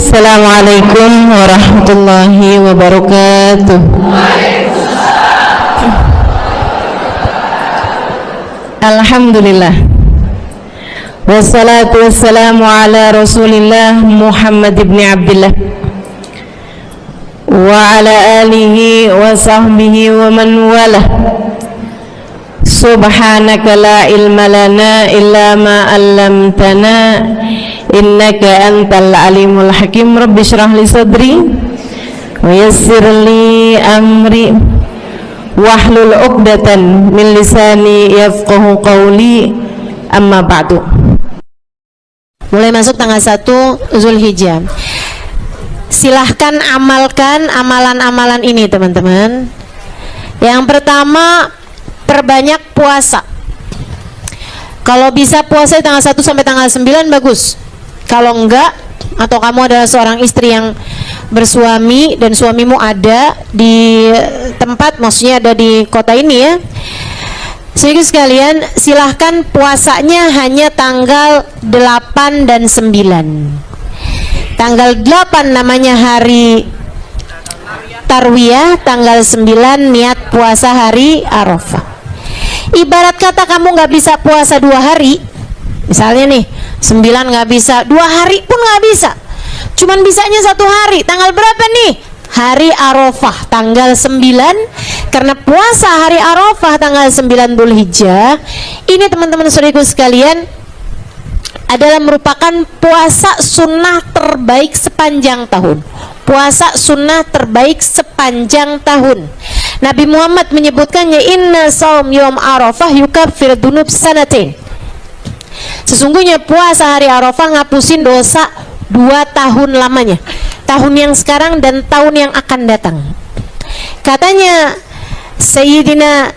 Assalamualaikum warahmatullahi wabarakatuh. Alhamdulillah. Wassalatu wassalamu ala Rasulillah Muhammad ibn Abdullah wa ala alihi wa sahbihi wa man walah. Subhanaka la ilma lana illa ma 'allamtana innaka antal alimul hakim. Rabbi shrah li sadri wa yassir li amri wahlul 'uqdatan min lisani yafqahu qawli. Amma ba'du. Mulai masuk tanggal 1 Zulhijjah. Silahkan amalkan amalan-amalan ini, teman-teman. Yang pertama, perbanyak puasa. Kalau bisa puasa tanggal 1 sampai tanggal 9 bagus. Kalau enggak, atau kamu adalah seorang istri yang bersuami dan suamimu ada di tempat, maksudnya ada di kota ini ya, sedikit sekalian, silahkan puasanya hanya tanggal 8 dan 9. Tanggal 8 namanya hari Tarwiyah, tanggal 9 niat puasa hari Arafah. Ibarat kata kamu nggak bisa puasa 2 hari, misalnya nih 9 nggak bisa, 2 hari pun nggak bisa, cuman bisanya 1 hari. Tanggal berapa nih? Hari Arafah tanggal 9, karena puasa hari Arafah tanggal 9 Dzulhijjah ini, teman-teman saudaraku sekalian, adalah merupakan puasa sunnah terbaik sepanjang tahun. Puasa sunnah terbaik sepanjang tahun. Nabi Muhammad menyebutkannya, inna saum yom Arafah yukaffir dunub sanatin. Sesungguhnya puasa hari Arafah ngapusin dosa 2 tahun lamanya, tahun yang sekarang dan tahun yang akan datang. Katanya Sayyidina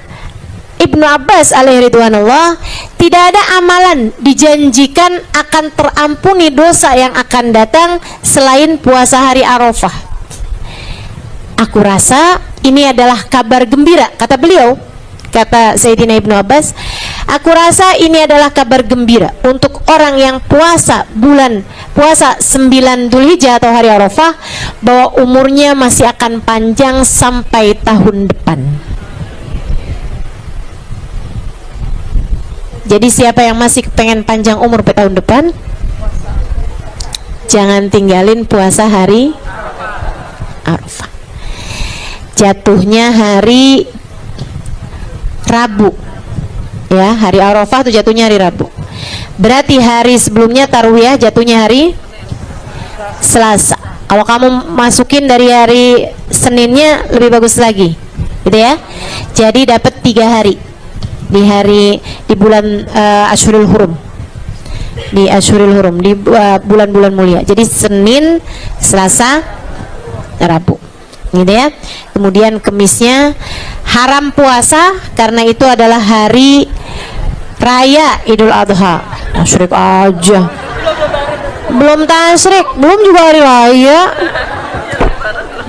Ibnu Abbas alaihi ridwanullah, tidak ada amalan dijanjikan akan terampuni dosa yang akan datang selain puasa hari Arafah. Aku rasa ini adalah kabar gembira, kata beliau, kata Sayyidina Ibnu Abbas, aku rasa ini adalah kabar gembira untuk orang yang puasa 9 Dzulhijjah atau hari Arafah, bahwa umurnya masih akan panjang sampai tahun depan. Jadi siapa yang masih pengen panjang umur ke tahun depan, jangan tinggalin puasa hari Arafah. Jatuhnya hari Rabu ya, hari Arafah itu jatuhnya hari Rabu. Berarti hari sebelumnya Tarwiyah jatuhnya hari Selasa. Kalau kamu masukin dari hari Seninnya lebih bagus lagi, gitu ya. Jadi dapat 3 hari di bulan Asyurul Hurum, di Asyurul Hurum, di bulan-bulan mulia. Jadi Senin, Selasa, Rabu, gitu ya. Kemudian Kemisnya haram puasa karena itu adalah hari raya Idul Adha. Tasyrik aja, belum tasyrik, belum juga hari raya.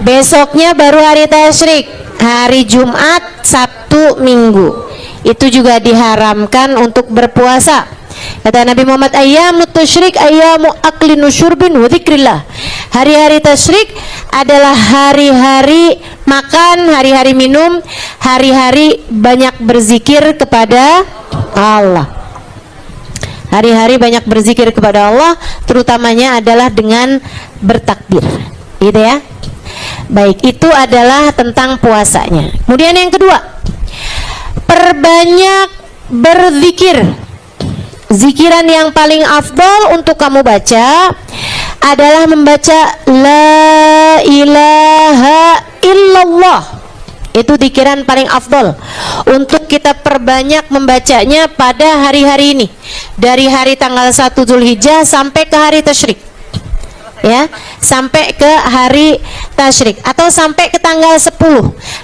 Besoknya baru hari tasyrik, hari Jumat, Sabtu, Minggu. Itu juga diharamkan untuk berpuasa. Kata Nabi Muhammad, ayyamut tasyrik ayyamu aklin syurbin wa dzikrillah. Hari-hari tasyrik adalah hari-hari makan, hari-hari minum, hari-hari banyak berzikir kepada Allah. Hari-hari banyak berzikir kepada Allah, terutamanya adalah dengan bertakbir, gitu ya. Baik, itu adalah tentang puasanya. Kemudian yang kedua, perbanyak berzikir. Zikiran yang paling afdal untuk kamu baca adalah membaca la ilaha illallah. Itu zikiran paling afdal untuk kita perbanyak membacanya pada hari-hari ini, dari hari tanggal 1 Dzulhijjah sampai ke hari tasyrik ya, sampai ke hari tasyrik atau sampai ke tanggal 10.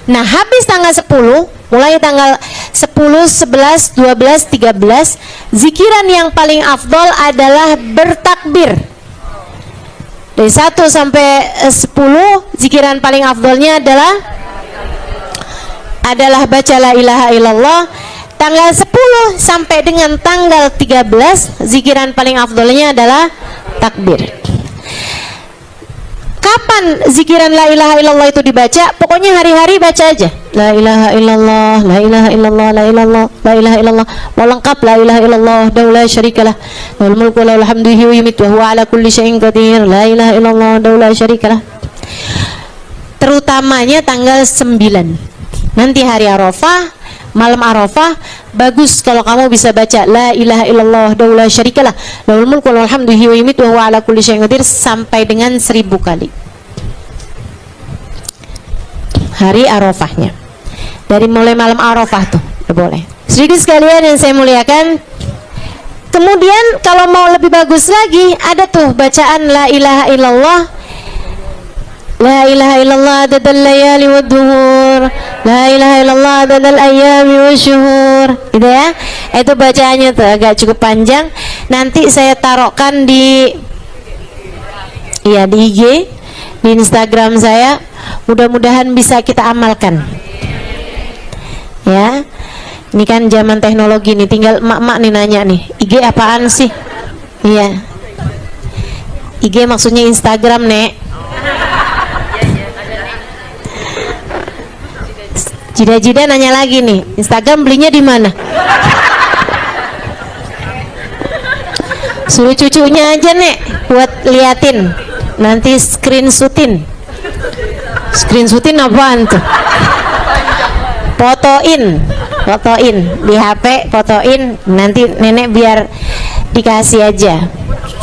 Nah, habis tanggal 10, mulai tanggal 10, 11, 12, 13, zikiran yang paling afdol adalah bertakbir. Dari 1 sampai 10, zikiran paling afdolnya adalah baca la ilaha illallah. Tanggal 10 sampai dengan tanggal 13, zikiran paling afdolnya adalah takbir. kapan zikiran la ilaha illallah itu dibaca? Pokoknya hari-hari baca aja. La ilaha illallah, la ilaha illallah, la ilallah, la ilaha illallah. Mau lengkap la ilaha illallah, daula syarikalah. Lahul mulku wa lahul hamdu wa yumiitu wa huwa ala kulli syai'in qadir. La ilaha illallah, daula syarikalah. Terutamanya tanggal 9. Nanti hari Arafah, malam Arafah, bagus kalau kamu bisa baca la ilaha illallah daula syarikalah lahul mulku wa lahul hamdu wa yumiitu wa huwa ala kulli syai'in qadir sampai dengan 1000 kali. Hari Arafahnya. Dari mulai malam Arafah tuh, boleh. Sedikit sekalian yang saya muliakan. Kemudian kalau mau lebih bagus lagi, ada tuh bacaan la ilaha illallah. La ilaha illallah adadal layali wad duhur, la ilaha illallah adadal ayami wasyuhur. Gitu ya. Itu bacaannya tuh agak cukup panjang. Nanti saya taruhkan di IG, di Instagram saya. Mudah-mudahan bisa kita amalkan. Ya. Ini kan zaman teknologi nih, tinggal emak-emak nih nanya nih, IG apaan sih? Iya. IG maksudnya Instagram, Nek. Jida-jida nanya lagi nih, Instagram belinya di mana? Suruh cucunya aja, Nek, buat liatin. Nanti screenshotin. Screenshotin apaan tuh? Fotoin di HP, fotoin. Nanti nenek biar dikasih aja.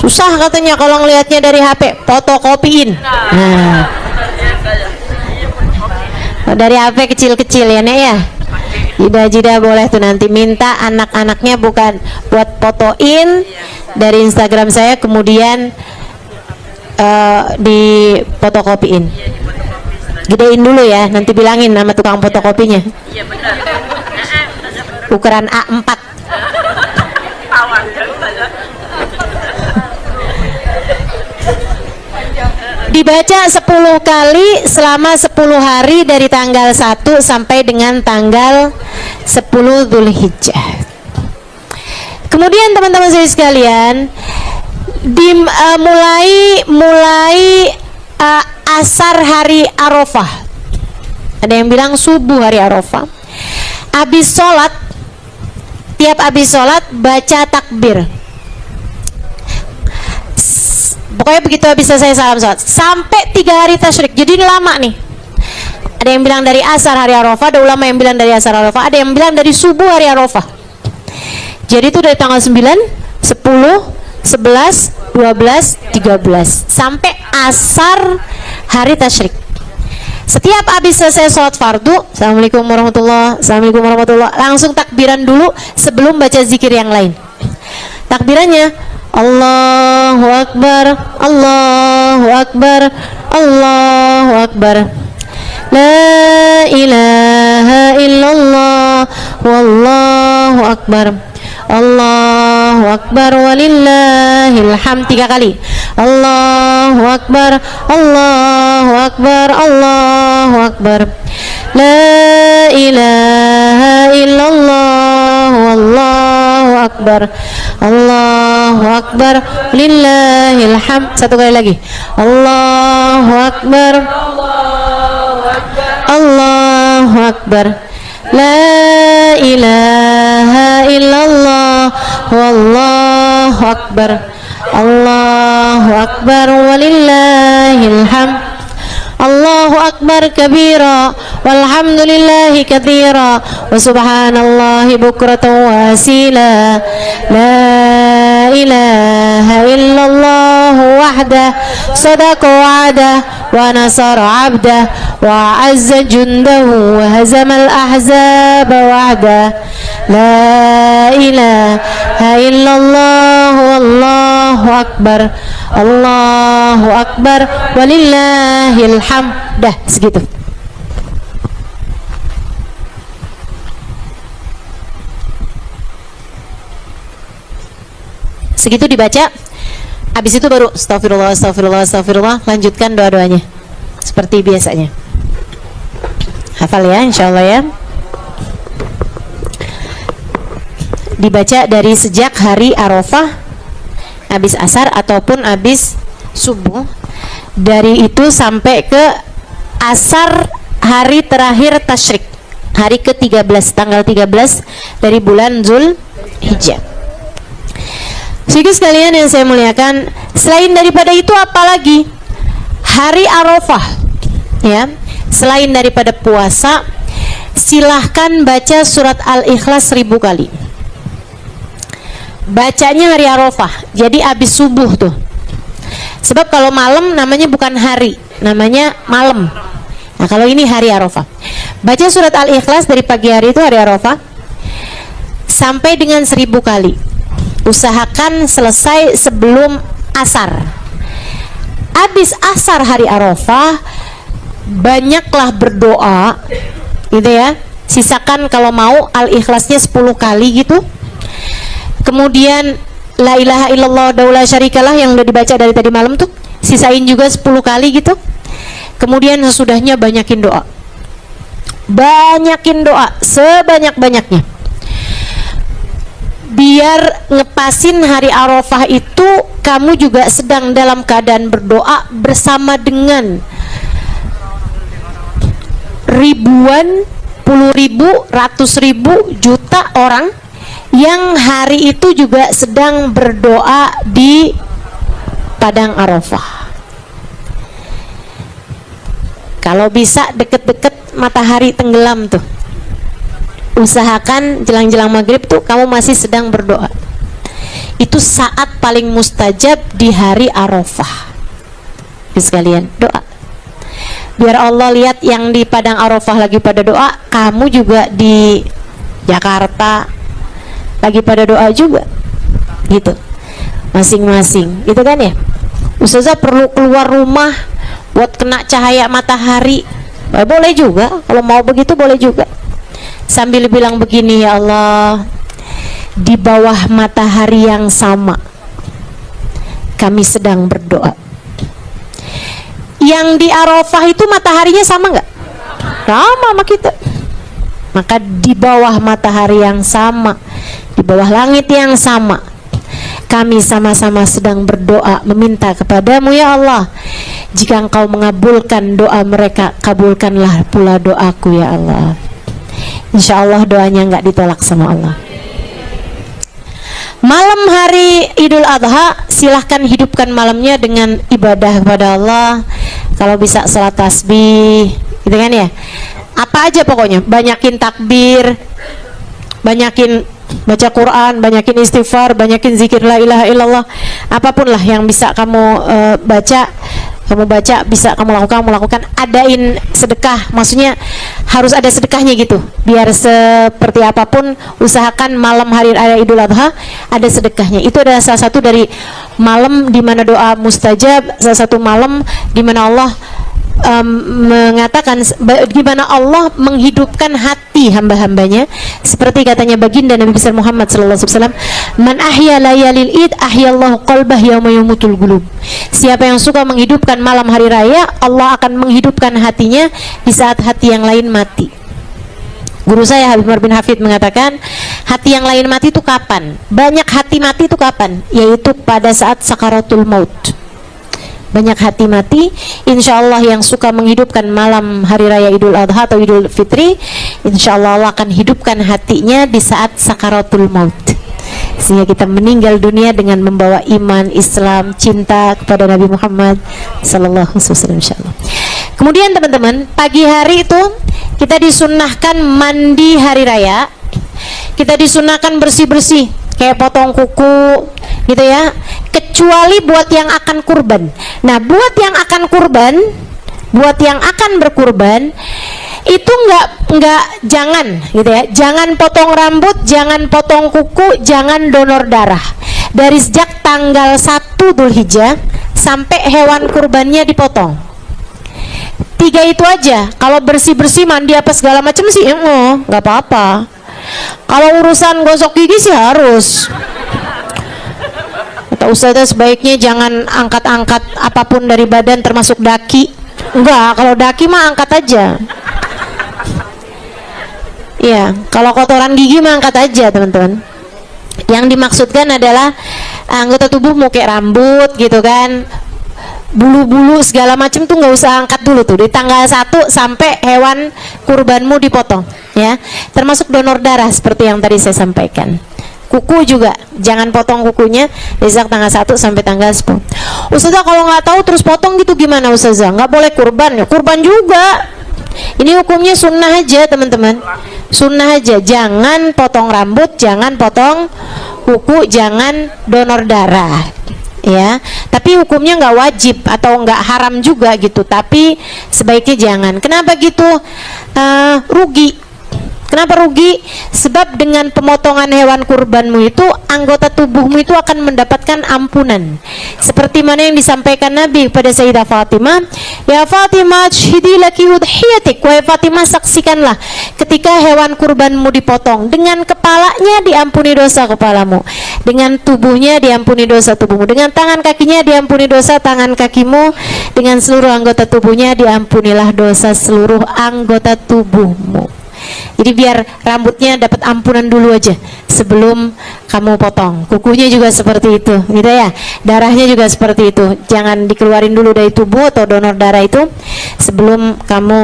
Susah katanya kalau ngelihatnya dari HP, fotokopiin. Nah. Dari HP kecil-kecil ya, Nek ya. Jida-jida boleh tuh nanti minta anak-anaknya bukan buat fotoin dari Instagram saya, kemudian di fotokopiin. Gedein dulu ya, nanti bilangin nama tukang fotokopinya. Iya benar. Ukuran A4. Dibaca 10 kali selama 10 hari dari tanggal 1 sampai dengan tanggal 10 Dzulhijjah. Kemudian teman-teman saya sekalian, mulai asar hari Arafah. Ada yang bilang subuh hari Arafah. Habis sholat, tiap habis sholat baca takbir. Pokoknya begitu habis selesai salam sholat sampai 3 hari tasyrik. Jadi ini lama nih. Ada yang bilang dari asar hari Arafah, ada ulama yang bilang dari asar Arafah, ada yang bilang dari subuh hari Arafah. Jadi itu dari tanggal 9, 10, 11, 12, 13 sampai asar hari tasyrik. Setiap habis selesai sholat fardu, Assalamualaikum warahmatullahi, Assalamualaikum warahmatullahi, langsung takbiran dulu sebelum baca zikir yang lain. Takbirannya Allahu Akbar, Allahu Akbar, Allahu Akbar, La ilaha illallah, Wallahu Akbar, Allahu Akbar walillahil hamd 3 kali. Allahu Akbar, Allahu Akbar, Allahu Akbar, La ilaha illallah, Wallahu Akbar, Allahu Akbar, lillahil hamd. 1 kali lagi. Allahu Akbar, Allahu Akbar, La ilaha illallah, Wallahu Akbar, Allahu Akbar walillahil hamd. Allahu Akbar kabira walhamdulillahi katsira wa subhanallahi bukratan wa asila. La ilaha illallah wahdah sadaqa wa'dah wa nasara 'abdah wa 'azza jundahu wa hazamal ahzaba wahdah. La ilaha illallah wallahu akbar, Allahu akbar walillahil hamd. Dah segitu. Segitu dibaca. Habis itu baru astagfirullah, astagfirullah, astagfirullah, lanjutkan doa-doanya seperti biasanya. Hafal ya, insyaallah ya. Dibaca dari sejak hari Arafah, habis asar ataupun habis subuh. Dari itu sampai ke asar hari terakhir tasyrik, hari ke-13, tanggal 13 dari bulan Zulhijjah. Sedikit sekalian yang saya muliakan, selain daripada itu apalagi hari Arafah, ya, selain daripada puasa, silahkan baca surat Al-Ikhlas 1000 kali. Bacanya hari Arafah, jadi abis subuh tuh. Sebab kalau malam namanya bukan hari, namanya malam. Nah kalau ini hari Arafah, baca surat Al-Ikhlas dari pagi hari itu hari Arafah sampai dengan 1000 kali. Usahakan selesai sebelum asar. Abis asar hari Arafah, banyaklah berdoa, gitu ya. Sisakan kalau mau Al-Ikhlasnya 10 kali gitu. Kemudian La ilaha illallah daula syarikalah yang udah dibaca dari tadi malam tuh, sisain juga 10 kali gitu. Kemudian sesudahnya banyakin doa. Banyakin doa sebanyak-banyaknya. Biar ngepasin hari Arafah itu kamu juga sedang dalam keadaan berdoa bersama dengan ribuan, puluh ribu, ratus ribu, juta orang yang hari itu juga sedang berdoa di padang Arafah. Kalau bisa deket-deket matahari tenggelam tuh, usahakan jelang-jelang maghrib tuh kamu masih sedang berdoa. Itu saat paling mustajab di hari Arafah. Sekalian doa, biar Allah lihat yang di padang Arafah lagi pada doa, kamu juga di Jakarta lagi pada doa juga, gitu, masing-masing, gitu kan ya. Ustazah perlu keluar rumah buat kena cahaya matahari, boleh juga, kalau mau begitu boleh juga, sambil bilang begini, ya Allah, di bawah matahari yang sama kami sedang berdoa. Yang di Arafah itu mataharinya sama nggak? Sama sama kita. Maka di bawah matahari yang sama, di bawah langit yang sama, kami sama-sama sedang berdoa meminta kepadamu, ya Allah, jika engkau mengabulkan doa mereka, kabulkanlah pula doaku, ya Allah. Insya Allah doanya nggak ditolak sama Allah. Malam hari Idul Adha, silahkan hidupkan malamnya dengan ibadah kepada Allah. Kalau bisa salat tasbih, gitu kan ya. Apa aja pokoknya, banyakin takbir, banyakin baca Quran, banyakin istighfar, banyakin zikir la ilaha illallah, apapun lah yang bisa kamu baca, bisa kamu lakukan. Adain sedekah, maksudnya harus ada sedekahnya gitu, biar seperti apapun usahakan malam hari raya Idul Adha ada sedekahnya. Itu adalah salah satu dari malam di mana doa mustajab, salah satu malam di mana Allah mengatakan gimana Allah menghidupkan hati hamba-hambanya, seperti katanya baginda Nabi besar Muhammad sallallahu alaihi wasallam, man ahya layalil id ahyallahu qalbah yauma yamutul qulub. Siapa yang suka menghidupkan malam hari raya, Allah akan menghidupkan hatinya di saat hati yang lain mati. Guru saya Habib Umar bin Hafid mengatakan, hati yang lain mati itu kapan? Banyak hati mati itu kapan? Yaitu pada saat sakaratul maut. Banyak hati mati. Insya Allah yang suka menghidupkan malam hari raya Idul Adha atau Idul Fitri, insya Allah Allah akan hidupkan hatinya di saat sakaratul maut, sehingga kita meninggal dunia dengan membawa iman, Islam, cinta kepada Nabi Muhammad sallallahu alaihi wasallam, insya Allah. Kemudian teman-teman, pagi hari itu kita disunnahkan mandi hari raya, kita disunnahkan bersih-bersih, kayak potong kuku gitu ya, kecuali buat yang akan kurban. Nah, buat yang akan kurban, buat yang akan berkurban itu jangan gitu ya, jangan potong rambut, jangan potong kuku, jangan donor darah dari sejak tanggal 1 Dzulhijjah sampai hewan kurbannya dipotong. 3 itu aja. Kalau bersih-bersih mandi apa segala macam sih nggak apa-apa. Kalau urusan gosok gigi sih harus. Kata Ustazah sebaiknya jangan angkat-angkat apapun dari badan termasuk daki. Enggak, kalau daki mah angkat aja. Iya, kalau kotoran gigi mah angkat aja teman-teman. Yang dimaksudkan adalah anggota tubuhmu kayak rambut gitu kan, bulu-bulu segala macam tuh nggak usah angkat dulu tuh di tanggal 1 sampai hewan kurbanmu dipotong ya, termasuk donor darah seperti yang tadi saya sampaikan. Kuku juga jangan potong kukunya dari tanggal 1 sampai tanggal 10. Ustazah kalau nggak tahu terus potong gitu gimana Ustazah? Nggak boleh kurban ya? Kurban juga. Ini hukumnya sunnah aja teman-teman, sunnah aja. Jangan potong rambut, jangan potong kuku, jangan donor darah ya. Tapi hukumnya nggak wajib atau nggak haram juga gitu, tapi sebaiknya jangan. Kenapa gitu? Rugi. Kenapa rugi? Sebab dengan pemotongan hewan kurbanmu itu anggota tubuhmu itu akan mendapatkan ampunan. Seperti mana yang disampaikan Nabi kepada Sayyidah Fatimah, ya Fatimah syhidi laki udhiyatik, wahai Fatimah saksikanlah ketika hewan kurbanmu dipotong, dengan kepalanya diampuni dosa kepalamu, dengan tubuhnya diampuni dosa tubuhmu, dengan tangan kakinya diampuni dosa tangan kakimu, dengan seluruh anggota tubuhnya diampunilah dosa seluruh anggota tubuhmu. Jadi biar rambutnya dapat ampunan dulu aja sebelum kamu potong. Kukunya juga seperti itu, gitu ya. Darahnya juga seperti itu. Jangan dikeluarin dulu dari tubuh atau donor darah itu sebelum kamu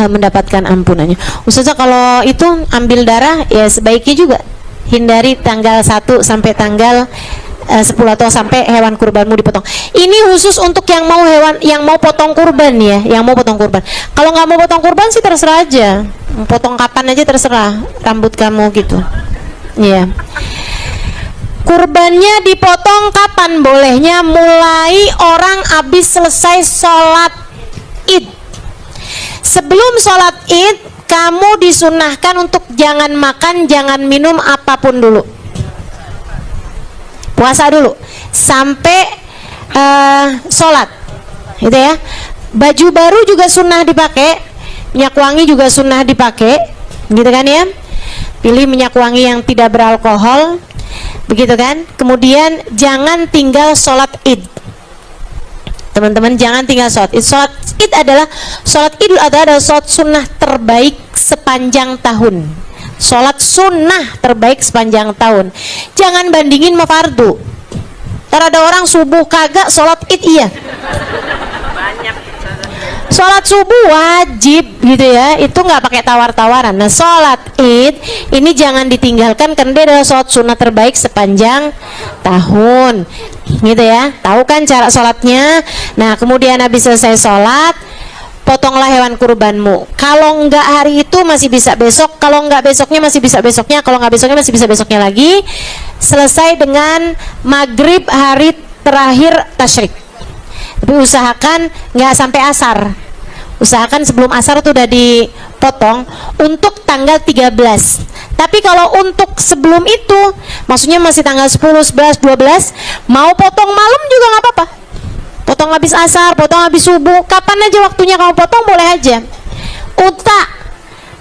mendapatkan ampunannya. Ustazah kalau itu ambil darah ya sebaiknya juga hindari tanggal 1 sampai tanggal 10 atau sampai hewan kurbanmu dipotong. Ini khusus untuk yang mau potong kurban ya, yang mau potong kurban. Kalau nggak mau potong kurban sih terserah aja, potong kapan aja terserah rambut kamu gitu. Iya. Kurbannya dipotong kapan bolehnya? Mulai orang habis selesai sholat Id. Sebelum sholat Id kamu disunahkan untuk jangan makan, jangan minum apapun dulu. Puasa dulu sampai sholat, gitu ya. Baju baru juga sunnah dipakai, minyak wangi juga sunnah dipakai, gitu kan ya. Pilih minyak wangi yang tidak beralkohol, begitu kan. Kemudian jangan tinggal sholat Id, teman-teman, jangan tinggal sholat Id. Sholat Id adalah sholat Idul Adha adalah sholat sunnah terbaik sepanjang tahun. Sholat sunnah terbaik sepanjang tahun. Jangan bandingin sama fardu. Ntar ada orang subuh kagak, sholat Id iya. Sholat subuh wajib gitu ya, itu nggak pakai tawar-tawaran. Nah sholat Id ini jangan ditinggalkan karena dia adalah sholat sunnah terbaik sepanjang tahun, gitu ya. Tahu kan cara sholatnya? Nah kemudian habis selesai sholat, potonglah hewan kurbanmu. Kalau nggak hari itu masih bisa besok, kalau nggak besoknya masih bisa besoknya, kalau nggak besoknya masih bisa besoknya lagi. Selesai dengan maghrib hari terakhir tasyrik. Tapi usahakan nggak sampai asar. Usahakan sebelum asar tuh udah dipotong untuk tanggal 13. Tapi kalau untuk sebelum itu, maksudnya masih tanggal 10, 11, 12, mau potong malam juga nggak apa-apa. Potong habis asar, potong habis subuh, kapan aja waktunya kamu potong boleh aja. Unta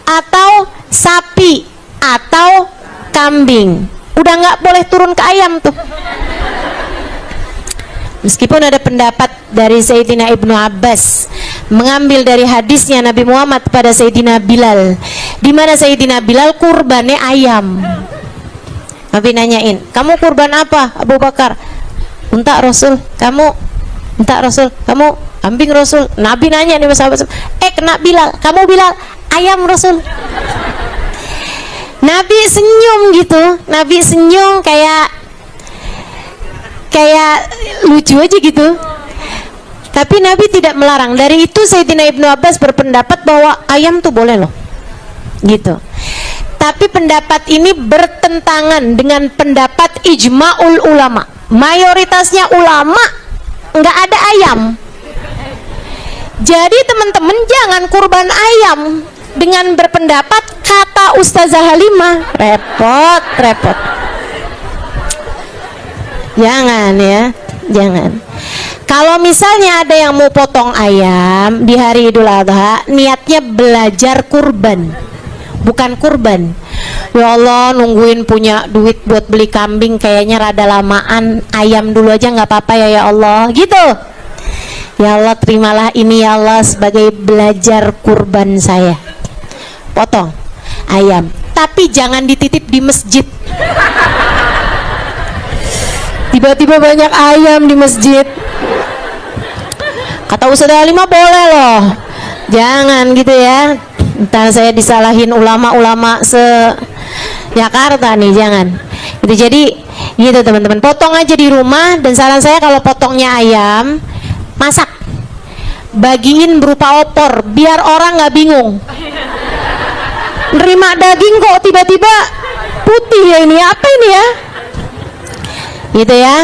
atau sapi atau kambing, udah nggak boleh turun ke ayam tuh. Meskipun ada pendapat dari Sayyidina Ibnu Abbas mengambil dari hadisnya Nabi Muhammad pada Sayyidina Bilal, di mana Sayyidina Bilal kurbannya ayam. Nabi nanyain, kamu kurban apa Abu Bakar? Unta Rasul. Kamu? Entah Rasul. Kamu? Kambing Rasul. Nabi nanya nih sahabat, kena Bilal, kamu Bilal? Ayam Rasul. Nabi senyum gitu, Nabi senyum kayak lucu aja gitu. Tapi Nabi tidak melarang. Dari itu Sayyidina Ibnu Abbas berpendapat bahwa ayam tuh boleh loh, gitu. Tapi pendapat ini bertentangan dengan pendapat ijma'ul ulama. Mayoritasnya ulama nggak ada ayam. Jadi teman-teman jangan kurban ayam dengan berpendapat kata Ustazah Halimah. Repot. Jangan ya, jangan. Kalau misalnya ada yang mau potong ayam di hari Idul Adha, niatnya belajar kurban, bukan kurban. Ya Allah, nungguin punya duit buat beli kambing kayaknya rada lamaan, ayam dulu aja nggak apa-apa ya Allah, gitu. Ya Allah, terimalah ini ya Allah sebagai belajar kurban saya. Potong ayam, tapi jangan dititip di masjid. Tiba-tiba banyak ayam di masjid. Kata Ustazah Halimah boleh loh, jangan gitu ya, ntar saya disalahin ulama-ulama se-Jakarta nih, jangan gitu. Jadi gitu teman-teman, potong aja di rumah. Dan saran saya kalau potongnya ayam, masak, bagiin berupa opor biar orang nggak bingung nerima daging kok tiba-tiba putih ya, ini apa ini ya, gitu ya.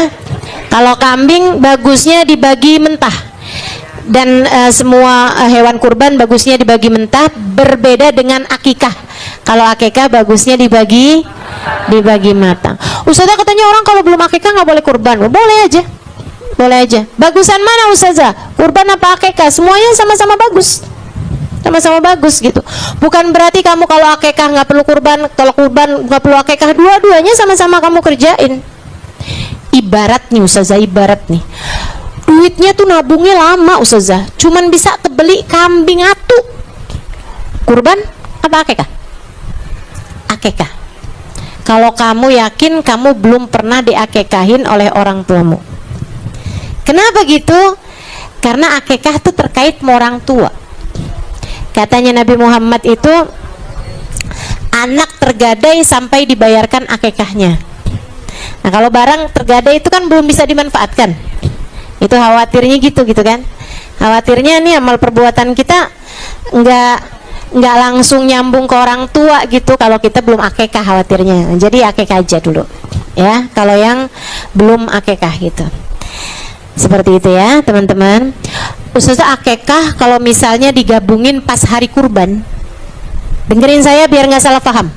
Kalau kambing bagusnya dibagi mentah, dan semua hewan kurban bagusnya dibagi mentah, berbeda dengan akikah. Kalau akikah bagusnya dibagi matang. Ustazah katanya orang kalau belum akikah nggak boleh kurban. Boleh aja, boleh aja. Bagusan mana Ustazah? Kurban apa akikah? Semuanya sama-sama bagus, sama-sama bagus gitu. Bukan berarti kamu kalau akikah nggak perlu kurban, kalau kurban nggak perlu akikah. Dua-duanya sama-sama kamu kerjain. Ibarat nih Ustazah, ibarat nih, duitnya tuh nabungnya lama Ustazah, cuman bisa kebeli kambing atu. Kurban apa akikah? Akikah. Kalau kamu yakin kamu belum pernah diakikahin oleh orang tuamu. Kenapa gitu? Karena akikah itu terkait sama orang tua. Katanya Nabi Muhammad itu, anak tergadai sampai dibayarkan akikahnya. Nah kalau barang tergadai itu kan belum bisa dimanfaatkan. Itu khawatirnya gitu kan. Khawatirnya nih amal perbuatan kita nggak langsung nyambung ke orang tua gitu kalau kita belum akikah, khawatirnya. Jadi akikah aja dulu ya kalau yang belum akikah gitu. Seperti itu ya teman-teman. Ustazah, akikah kalau misalnya digabungin pas hari kurban, dengerin saya biar nggak salah paham.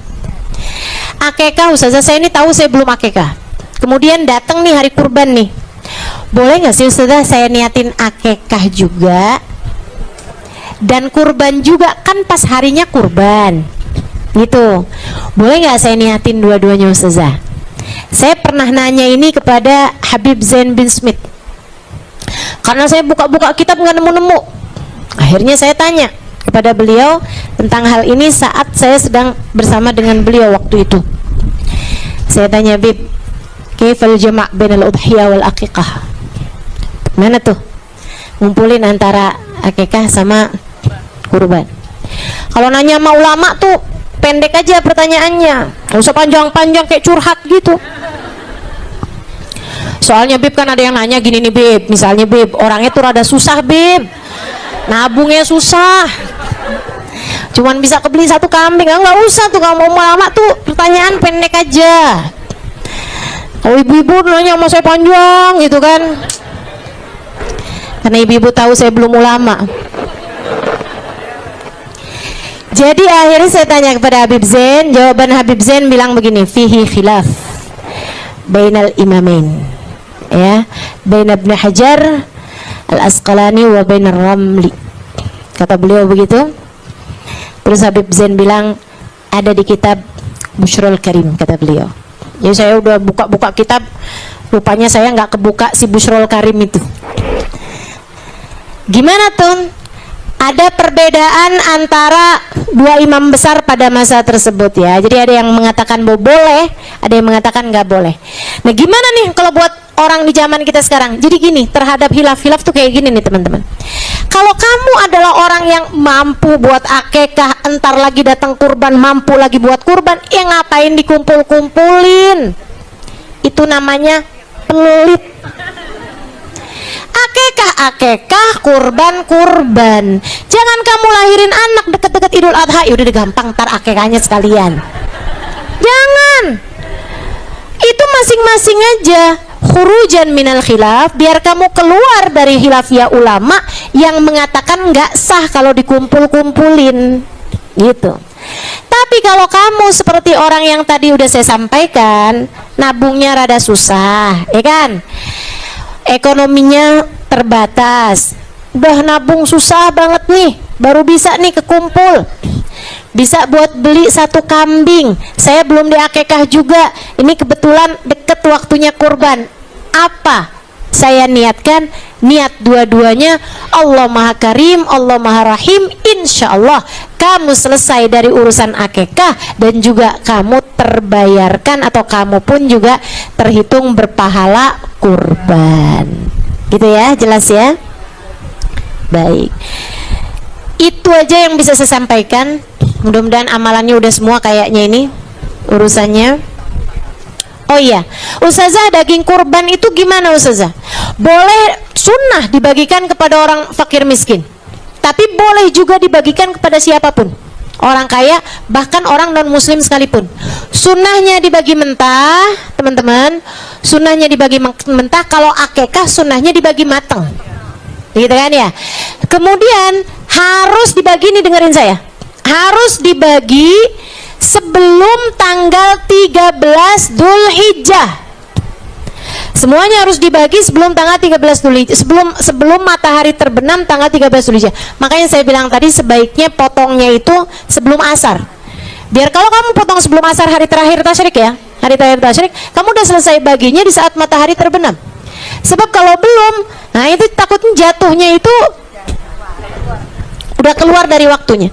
Akikah Ustazah, saya ini tahu saya belum akikah, kemudian datang nih hari kurban nih, boleh nggak sih Ustazah saya niatin akikah juga dan kurban juga, kan pas harinya kurban gitu, boleh nggak saya niatin dua-duanya Ustazah? Saya pernah nanya ini kepada Habib Zain bin Smith, karena saya buka-buka kitab nggak nemu-nemu. Akhirnya saya tanya kepada beliau tentang hal ini saat saya sedang bersama dengan beliau waktu itu. Saya tanya, Bib, kaifal jama' bainal udhiyah wal aqiqah? Mana tuh ngumpulin antara akikah sama kurban? Kalau nanya sama ulama tuh pendek aja pertanyaannya, nggak usah panjang-panjang kayak curhat gitu. Soalnya Bib kan ada yang nanya gini nih Bib, misalnya Bib, orangnya tuh rada susah Bib, nabungnya susah, cuman bisa kebeli satu kambing. Nggak usah tuh, kalau mau lama tuh pertanyaan pendek aja. Kalau ibu-ibu nanya sama saya panjang gitu kan, karena ibu-ibu tahu saya belum ulama. Jadi akhirnya saya tanya kepada Habib Zain, jawaban Habib Zain bilang begini, fihi khilaf bainal imamain, ya, bain Ibnu Hajar Al-Asqalani wa bainar Ramli, kata beliau begitu. Terus Habib Zain bilang ada di kitab Bushrul Karim, kata beliau. Jadi saya udah buka-buka kitab, rupanya saya nggak kebuka si Bushrul Karim itu. Gimana tuh? Ada perbedaan antara dua imam besar pada masa tersebut ya. Jadi ada yang mengatakan boleh, ada yang mengatakan nggak boleh. Nah gimana nih kalau buat orang di zaman kita sekarang? Jadi gini, terhadap hilaf-hilaf tuh kayak gini nih teman-teman. Kalau kamu adalah orang yang mampu buat akikah, entar lagi datang kurban, mampu lagi buat kurban, ya ngapain dikumpul-kumpulin? Itu namanya pelit. Akikah, kurban. Jangan kamu lahirin anak deket-deket Idul Adha, ya udah gampang, ntar akikahnya sekalian. Jangan. Itu masing-masing aja. Khurujan minal khilaf, biar kamu keluar dari khilafiyah ulama yang mengatakan nggak sah kalau dikumpul-kumpulin, gitu. Tapi kalau kamu seperti orang yang tadi udah saya sampaikan, nabungnya rada susah, ya kan? Ekonominya terbatas, udah nabung susah banget nih, baru bisa nih kekumpul, bisa buat beli satu kambing. Saya belum diakikah juga, ini kebetulan deket waktunya kurban. Apa saya niatkan? Niat dua-duanya, Allah Maha Karim, Allah Maha Rahim. Insya Allah kamu selesai dari urusan akikah, dan juga kamu terbayarkan atau kamu pun juga terhitung berpahala kurban. Gitu ya, jelas ya? Baik, itu aja yang bisa saya sampaikan. Mudah-mudahan amalannya udah semua kayaknya ini urusannya. Oh iya, Ustazah, daging kurban itu gimana Ustazah? Boleh sunnah dibagikan kepada orang fakir miskin, tapi boleh juga dibagikan kepada siapapun, orang kaya, bahkan orang non muslim sekalipun. Sunnahnya dibagi mentah, teman-teman. Sunnahnya dibagi mentah. Kalau akekah sunnahnya dibagi matang, gitu kan ya. Kemudian harus dibagi, nih dengerin saya, harus dibagi sebelum tanggal 13 Dzulhijjah. Semuanya harus dibagi sebelum tanggal 13 Dzulhijjah, sebelum matahari terbenam tanggal 13 Dzulhijjah. Makanya saya bilang tadi sebaiknya potongnya itu sebelum asar. Biar kalau kamu potong sebelum asar hari terakhir tasyrik ya, hari terakhir tasyrik, kamu udah selesai baginya di saat matahari terbenam. Sebab kalau belum, nah itu takutnya jatuhnya itu udah keluar dari waktunya.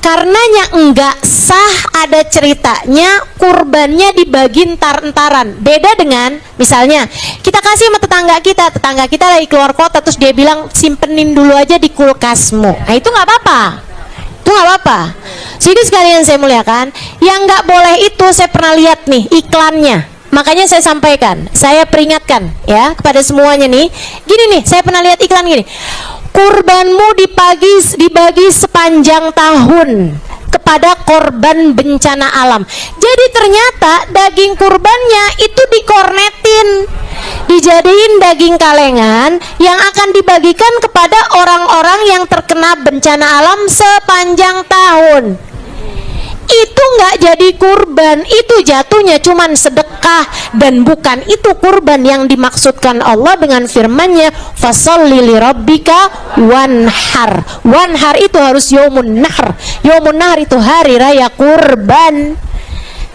Karenanya enggak sah ada ceritanya kurbannya dibagi entar-entaran. Beda dengan misalnya kita kasih sama tetangga kita lagi keluar kota, terus dia bilang simpenin dulu aja di kulkasmu. Nah itu nggak apa-apa, itu nggak apa-apa. Jadi sekalian saya muliakan, yang nggak boleh itu saya pernah lihat nih iklannya. Makanya saya sampaikan, saya peringatkan ya kepada semuanya nih. Gini nih, saya pernah lihat iklan gini. Kurbanmu dibagi sepanjang tahun kepada korban bencana alam. Jadi ternyata daging kurbannya itu dikornetin, dijadiin daging kalengan yang akan dibagikan kepada orang-orang yang terkena bencana alam sepanjang tahun. Itu nggak jadi kurban, itu jatuhnya cuman sedekah, dan bukan itu kurban yang dimaksudkan Allah dengan firman-Nya fasholli lirabbika wanhar. Wanhar itu harus yaumun nahr. Yaumun nahr itu hari raya kurban.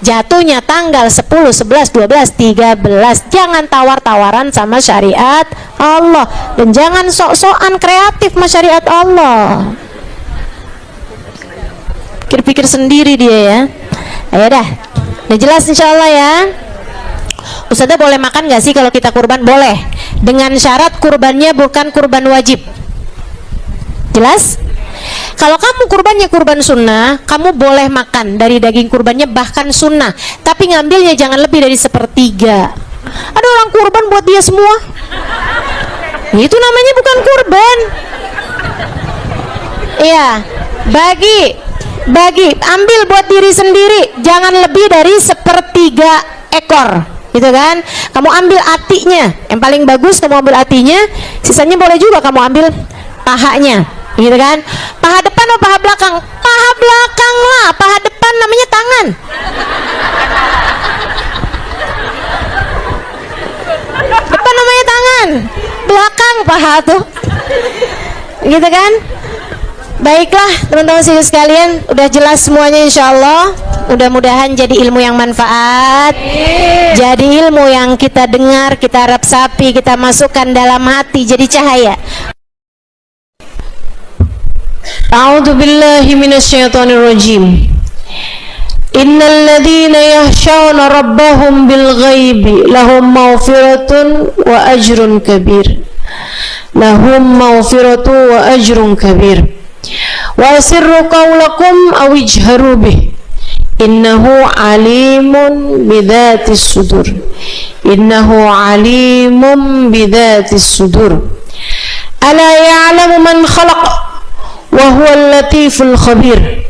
Jatuhnya tanggal 10, 11, 12, 13. Jangan tawar-tawaran sama syariat Allah, dan jangan sok-sokan kreatif sama syariat Allah. Pikir-pikir sendiri dia ya. Ayo dah, udah jelas insyaallah ya. Ustazah boleh makan gak sih kalau kita kurban? Boleh, dengan syarat kurbannya bukan kurban wajib. Jelas? Kalau kamu kurbannya kurban sunnah, kamu boleh makan dari daging kurbannya, bahkan sunnah, tapi ngambilnya jangan lebih dari 1/3. Ada orang kurban buat dia semua, itu namanya bukan kurban. Iya, bagi, ambil buat diri sendiri, jangan lebih dari 1/3 ekor, gitu kan. Kamu ambil atinya, yang paling bagus kamu ambil atinya, sisanya boleh juga kamu ambil pahanya, gitu kan. Paha depan atau paha belakang? Paha belakang lah, paha depan namanya tangan. Depan namanya tangan, belakang paha tuh, gitu kan. Baiklah teman-teman sekalian, udah jelas semuanya insyaallah. Mudah-mudahan jadi ilmu yang manfaat, jadi ilmu yang kita dengar, kita resapi, kita masukkan dalam hati, jadi cahaya. A'udzu billahi minasyaitonir rajim. Innal ladzina yakhshawna rabbahum bil ghaibi lahum maghfiratun wa ajrun kabir. Lahum maghfiratun wa ajrun kabir. Wa sirru qawlakum aw ijharu bih innahu alimun bidhatis sudur. Innahu alimun bidhatis sudur. Ala ya'lamu man khalaq wa huwal latiful khabir.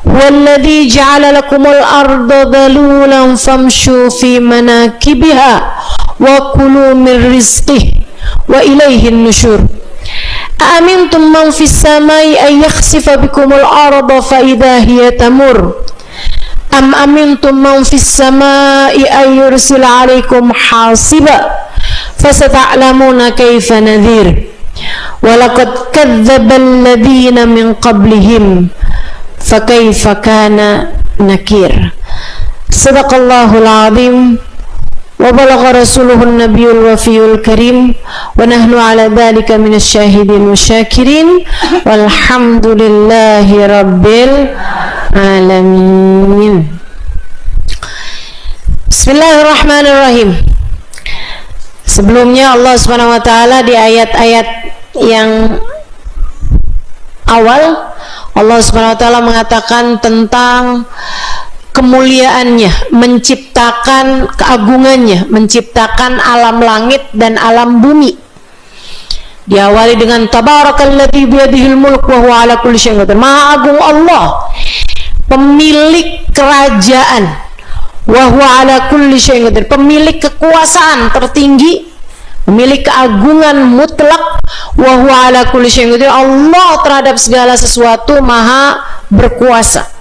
Huwallazi ja'ala lakumul arda dhalulan famshu fi manakibiha wa kulu min rizqihi wa ilayhin nusyur. Amintum man fis samai ay yakhsifa bikumul arda fa idza hiya tamur. Am amintum man fis samai ay yursila 'alaikum hasiba fasata'lamuna kaifa nadhir. Wa laqad kadzdzaba alladziina min qablihim fakaifa kana nakir. Sadaqallahul 'azim. وبلغ رسوله النبي الوفي الكريم ونحن على ذلك من الشاهدين والشاكرين والحمد لله رب العالمين. Bismillahirrahmanirrahim. Sebelumnya Allah Subhanahu wa taala di ayat-ayat yang awal Allah Subhanahu wa taala mengatakan tentang kemuliaannya, menciptakan keagungannya, menciptakan alam langit dan alam bumi. Diawali dengan tabarakalladzi biyadihil mulk wa huwa ala kulli syai'in qadir. Maha agung Allah, pemilik kerajaan, wa huwa ala kulli syai'in qadir, pemilik kekuasaan tertinggi, pemilik keagungan mutlak, wa huwa ala kulli syai'in qadir. Allah terhadap segala sesuatu maha berkuasa.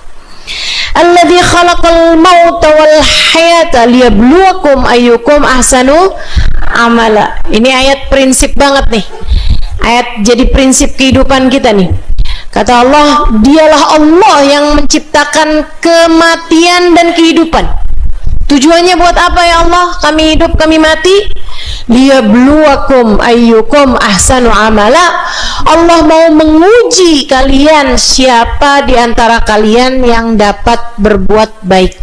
Alladzi khalaqal mauta wal hayata liyabluwakum ayyukum ahsanu amala. Ini ayat prinsip banget nih. Ayat jadi prinsip kehidupan kita nih. Kata Allah, dialah Allah yang menciptakan kematian dan kehidupan. Tujuannya buat apa ya Allah? Kami hidup, kami mati. Liyabluwakum ayyukum ahsanu amala. Allah mau menguji kalian, siapa di antara kalian yang dapat berbuat baik.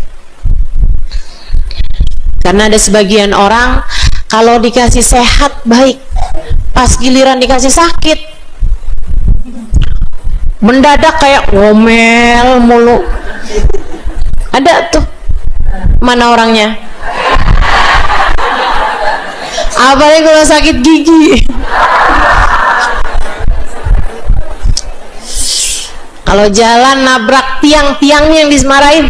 Karena ada sebagian orang kalau dikasih sehat baik, pas giliran dikasih sakit mendadak kayak ngomel mulu. Ada tuh, mana orangnya? Apalagi kalau sakit gigi. Kalau jalan nabrak tiang-tiangnya yang disemarain.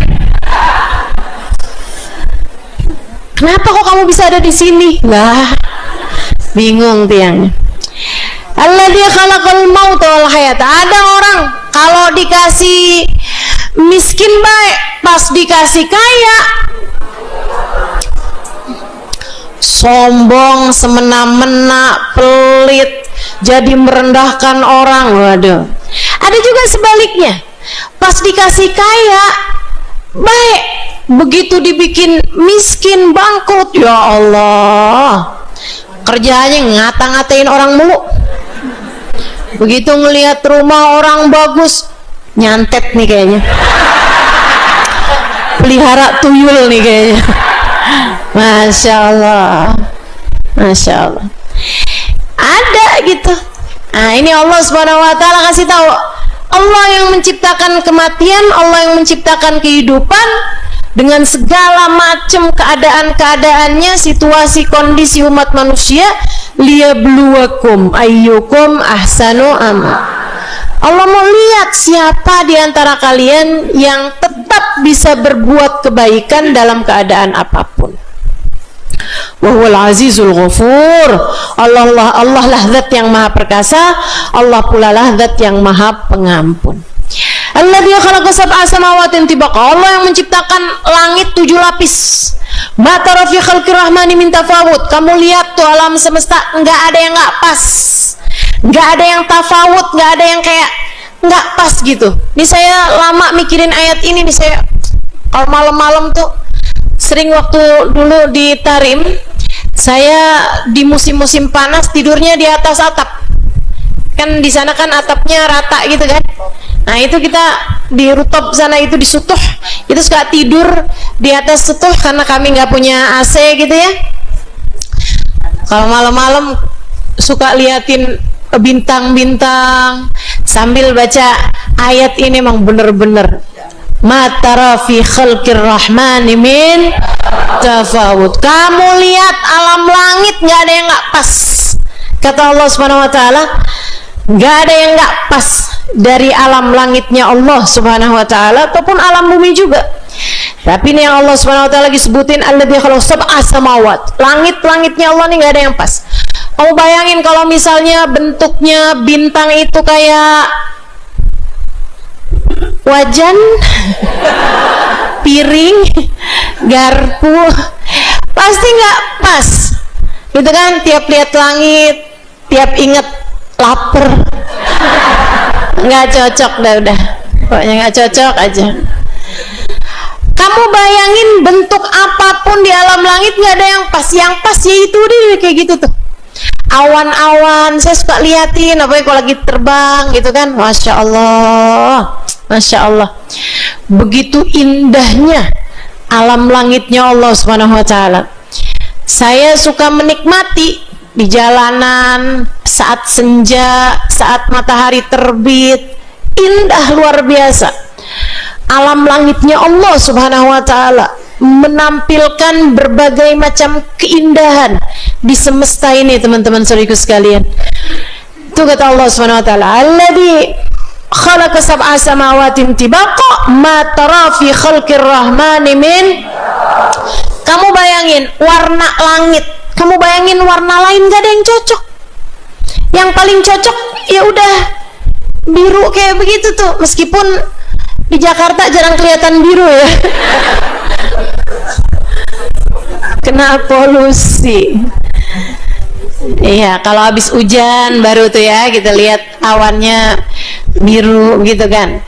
Kenapa kok kamu bisa ada di sini? Lah, bingung tiangnya. Alladzi khalaqal mauta wal hayata. Ada orang kalau dikasih miskin baik, pas dikasih kaya sombong, semena-mena, pelit, jadi merendahkan orang. Waduh. Ada juga sebaliknya, pas dikasih kaya baik, begitu dibikin miskin bangkrut, ya Allah, kerjaannya ngata-ngatain orang mulu. Begitu ngelihat rumah orang bagus, nyantet nih kayaknya, pelihara tuyul nih kayaknya. Masya Allah, Masya Allah. Ada gitu. Nah, ini Allah Subhanahu wa taala kasih tahu, Allah yang menciptakan kematian, Allah yang menciptakan kehidupan dengan segala macam keadaan-keadaannya, situasi kondisi umat manusia, liyabluwakum ayyukum ahsanu amal. Allah mau lihat siapa di antara kalian yang tetap bisa berbuat kebaikan dalam keadaan apapun. Wa huwal azizul ghafur. Allah lah zat yang maha perkasa, Allah pula lah zat yang maha pengampun. Alladzi khalaqa sab'a samawatin tibaqa. Allah yang menciptakan langit 7 lapis. Ma tara fi khalqir rahmani min tafawut. Kamu lihat tuh alam semesta, enggak ada yang enggak pas. Enggak ada yang tafawut, enggak ada yang kayak enggak pas gitu. Ini saya lama mikirin ayat ini nih, saya kalau malam-malam tuh sering waktu dulu di Tarim, saya di musim-musim panas tidurnya di atas atap. Kan di sana kan atapnya rata gitu kan. Nah, itu kita di rooftop sana itu di sutuh, itu suka tidur di atas sutuh karena kami nggak punya AC gitu ya. Kalau malam-malam suka liatin bintang-bintang sambil baca ayat ini. Emang bener-bener ma tara fi khalqir rahmani min tafawut. Kamu lihat alam langit nggak ada yang nggak pas. Kata Allah Subhanahu wa taala, nggak ada yang nggak pas dari alam langitnya Allah Subhanahu wa taala ataupun alam bumi juga. Tapi ini yang Allah Subhanahu wa taala lagi sebutin, alladzi khalaq sab'a samawat. Langit-langitnya Allah nih nggak ada yang pas. Kamu bayangin kalau misalnya bentuknya bintang itu kayak wajan, piring, garpu, pasti nggak pas gitu kan. Tiap lihat langit, tiap inget lapar, nggak cocok udah pokoknya nggak cocok aja. Kamu bayangin bentuk apapun di alam langit nggak ada yang pas. Yang pas ya itu deh kayak gitu tuh, awan-awan. Saya suka liatin apalagi kalau lagi terbang gitu kan. Masya Allah, Masya Allah, begitu indahnya alam langitnya Allah Subhanahu wa taala. Saya suka menikmati di jalanan, saat senja, saat matahari terbit, indah luar biasa. Alam langitnya Allah Subhanahu wa ta'ala menampilkan berbagai macam keindahan di semesta ini, teman-teman saudaraku sekalian. Itu kata Allah Subhanahu wa ta'ala, alladzi khalaqa sab'a samawatin tibaqa ma tara fi khalqir rahmani min. Kamu bayangin warna langit, kamu bayangin warna lain gak ada yang cocok. Yang paling cocok ya udah biru kayak begitu tuh, meskipun di Jakarta jarang kelihatan biru ya. Kena polusi. Iya, kalau habis hujan baru tuh ya kita lihat awannya biru gitu kan.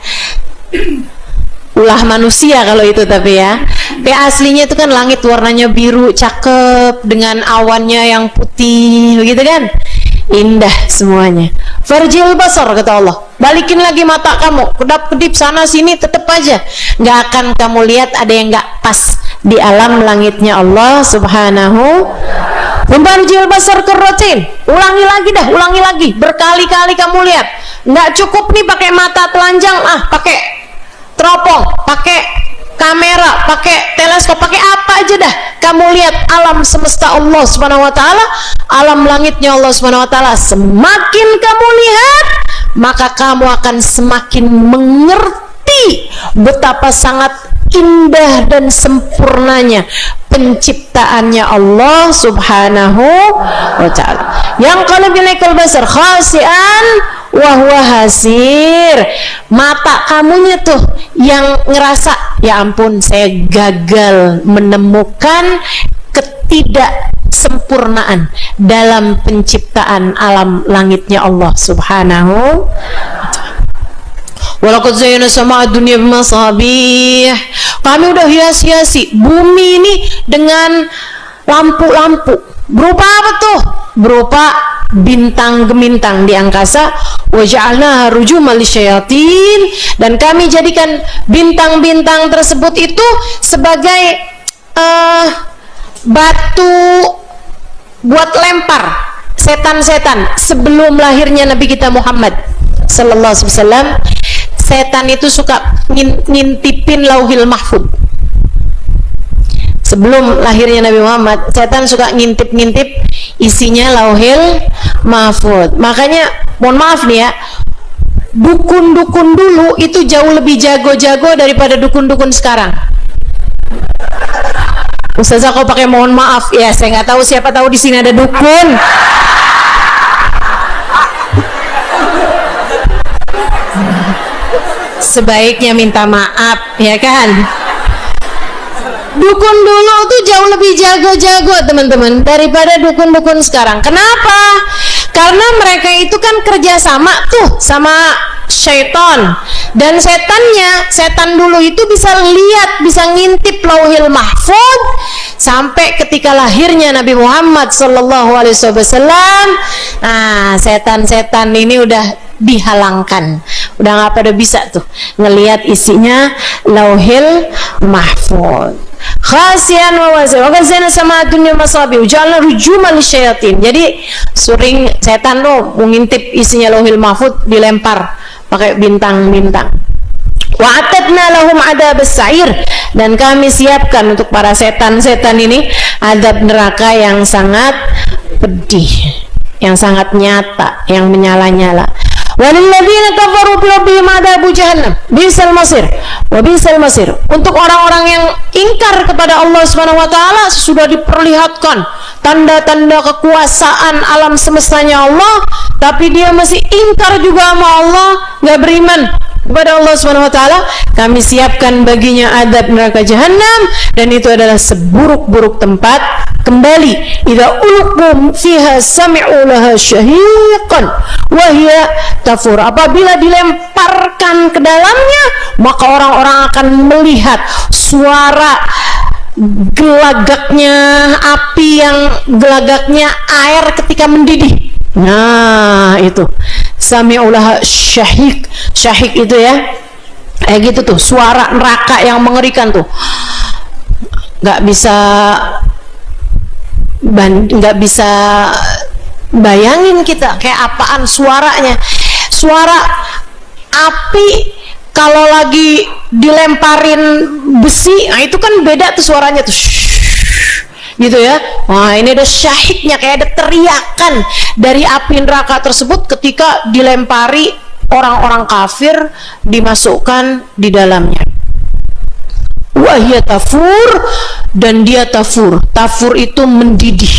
Ulah manusia kalau itu, tapi ya aslinya itu kan langit warnanya biru cakep dengan awannya yang putih begitu kan, indah semuanya. Farjil basar kata Allah, balikin lagi mata kamu, kedap-kedip sana sini, tetap aja nggak akan kamu lihat ada yang nggak pas di alam langitnya Allah Subhanahu. Farjil basar kerrotin, ulangi lagi dah, ulangi lagi berkali-kali kamu lihat. Nggak cukup nih pakai mata telanjang, pakai teropong, pakai kamera, pakai teleskop, pakai apa aja dah kamu lihat alam semesta Allah Subhanahu wa ta'ala, alam langitnya Allah Subhanahu wa ta'ala. Semakin kamu lihat, maka kamu akan semakin mengerti betapa sangat indah dan sempurnanya penciptaannya Allah Subhanahu wa ta'ala. Yang kalau bilaikal basar khasian wahwa hasir, mata kamunya tuh yang ngerasa, ya ampun saya gagal menemukan ketidaksempurnaan dalam penciptaan alam langitnya Allah Subhanahu wa ta'ala. Walaqad zayyana sama'a dunya bimasabih, kami udah hias-hiasi bumi ini dengan lampu-lampu. Berupa apa tuh? Berupa bintang gemintang di angkasa. Wa ja'alnaha rujuman lisyayatin, dan kami jadikan bintang-bintang tersebut itu sebagai batu buat lempar setan-setan. Sebelum lahirnya Nabi kita Muhammad sallallahu alaihi wasallam, setan itu suka ngintipin lauhil mahfud. Sebelum lahirnya Nabi Muhammad, setan suka ngintip-ngintip isinya lauhil mahfud. Makanya mohon maaf nih ya, dukun-dukun dulu itu jauh lebih jago-jago daripada dukun-dukun sekarang. Ustazah kok pakai mohon maaf ya, saya nggak tahu, siapa tahu di sini ada dukun. Sebaiknya minta maaf ya kan. Dukun dulu tuh jauh lebih jago-jago teman-teman daripada dukun-dukun sekarang. Kenapa? Karena mereka itu kan kerjasama tuh sama syaitan, dan setan dulu itu bisa lihat, bisa ngintip lauhil mahfud sampai ketika lahirnya Nabi Muhammad sallallahu alaihi wasallam. Nah, setan-setan ini udah dihalangkan, udah nggak pada bisa tuh ngelihat isinya lauhil mahfud. Khasian wa wazir wa kazana sama dunia masabi ujalna rujuman lisyayatin. Jadi sering setan tuh mengintip isinya lauhil mahfud, dilempar pakai bintang-bintang. Wa atadna lahum adabas sa'ir, dan kami siapkan untuk para setan-setan ini adab neraka yang sangat pedih, yang sangat nyata, yang menyala-nyala. Walilladzina kafaru bi rabbihim adzabu jahannam bisal masir wa bisal masir. Untuk orang-orang yang ingkar kepada Allah Subhanahu wa taala, sudah diperlihatkan tanda-tanda kekuasaan alam semestanya Allah, tapi dia masih ingkar juga sama Allah, enggak beriman kepada Allah Subhanahu wa taala, kami siapkan baginya adab neraka jahanam, dan itu adalah seburuk-buruk tempat kembali. Idza ulqum fiha sami'u laha syahiqan wa hiya tafur. Apabila dilemparkan ke dalamnya, maka orang-orang akan melihat suara gelagaknya api, yang gelagaknya air ketika mendidih. Nah, itu sami'u laha syahiq. Syahiq itu ya kayak gitu tuh, suara neraka yang mengerikan tuh. Nggak bisa Bayangin kita kayak apaan suaranya. Suara api kalau lagi dilemparin besi, nah itu kan beda tuh suaranya tuh. Gitu ya. Wah, ini ada syahidnya, kayak ada teriakan dari api neraka tersebut ketika dilempari orang-orang kafir, dimasukkan di dalamnya. Wahya tafur, dan dia tafur. Tafur itu mendidih.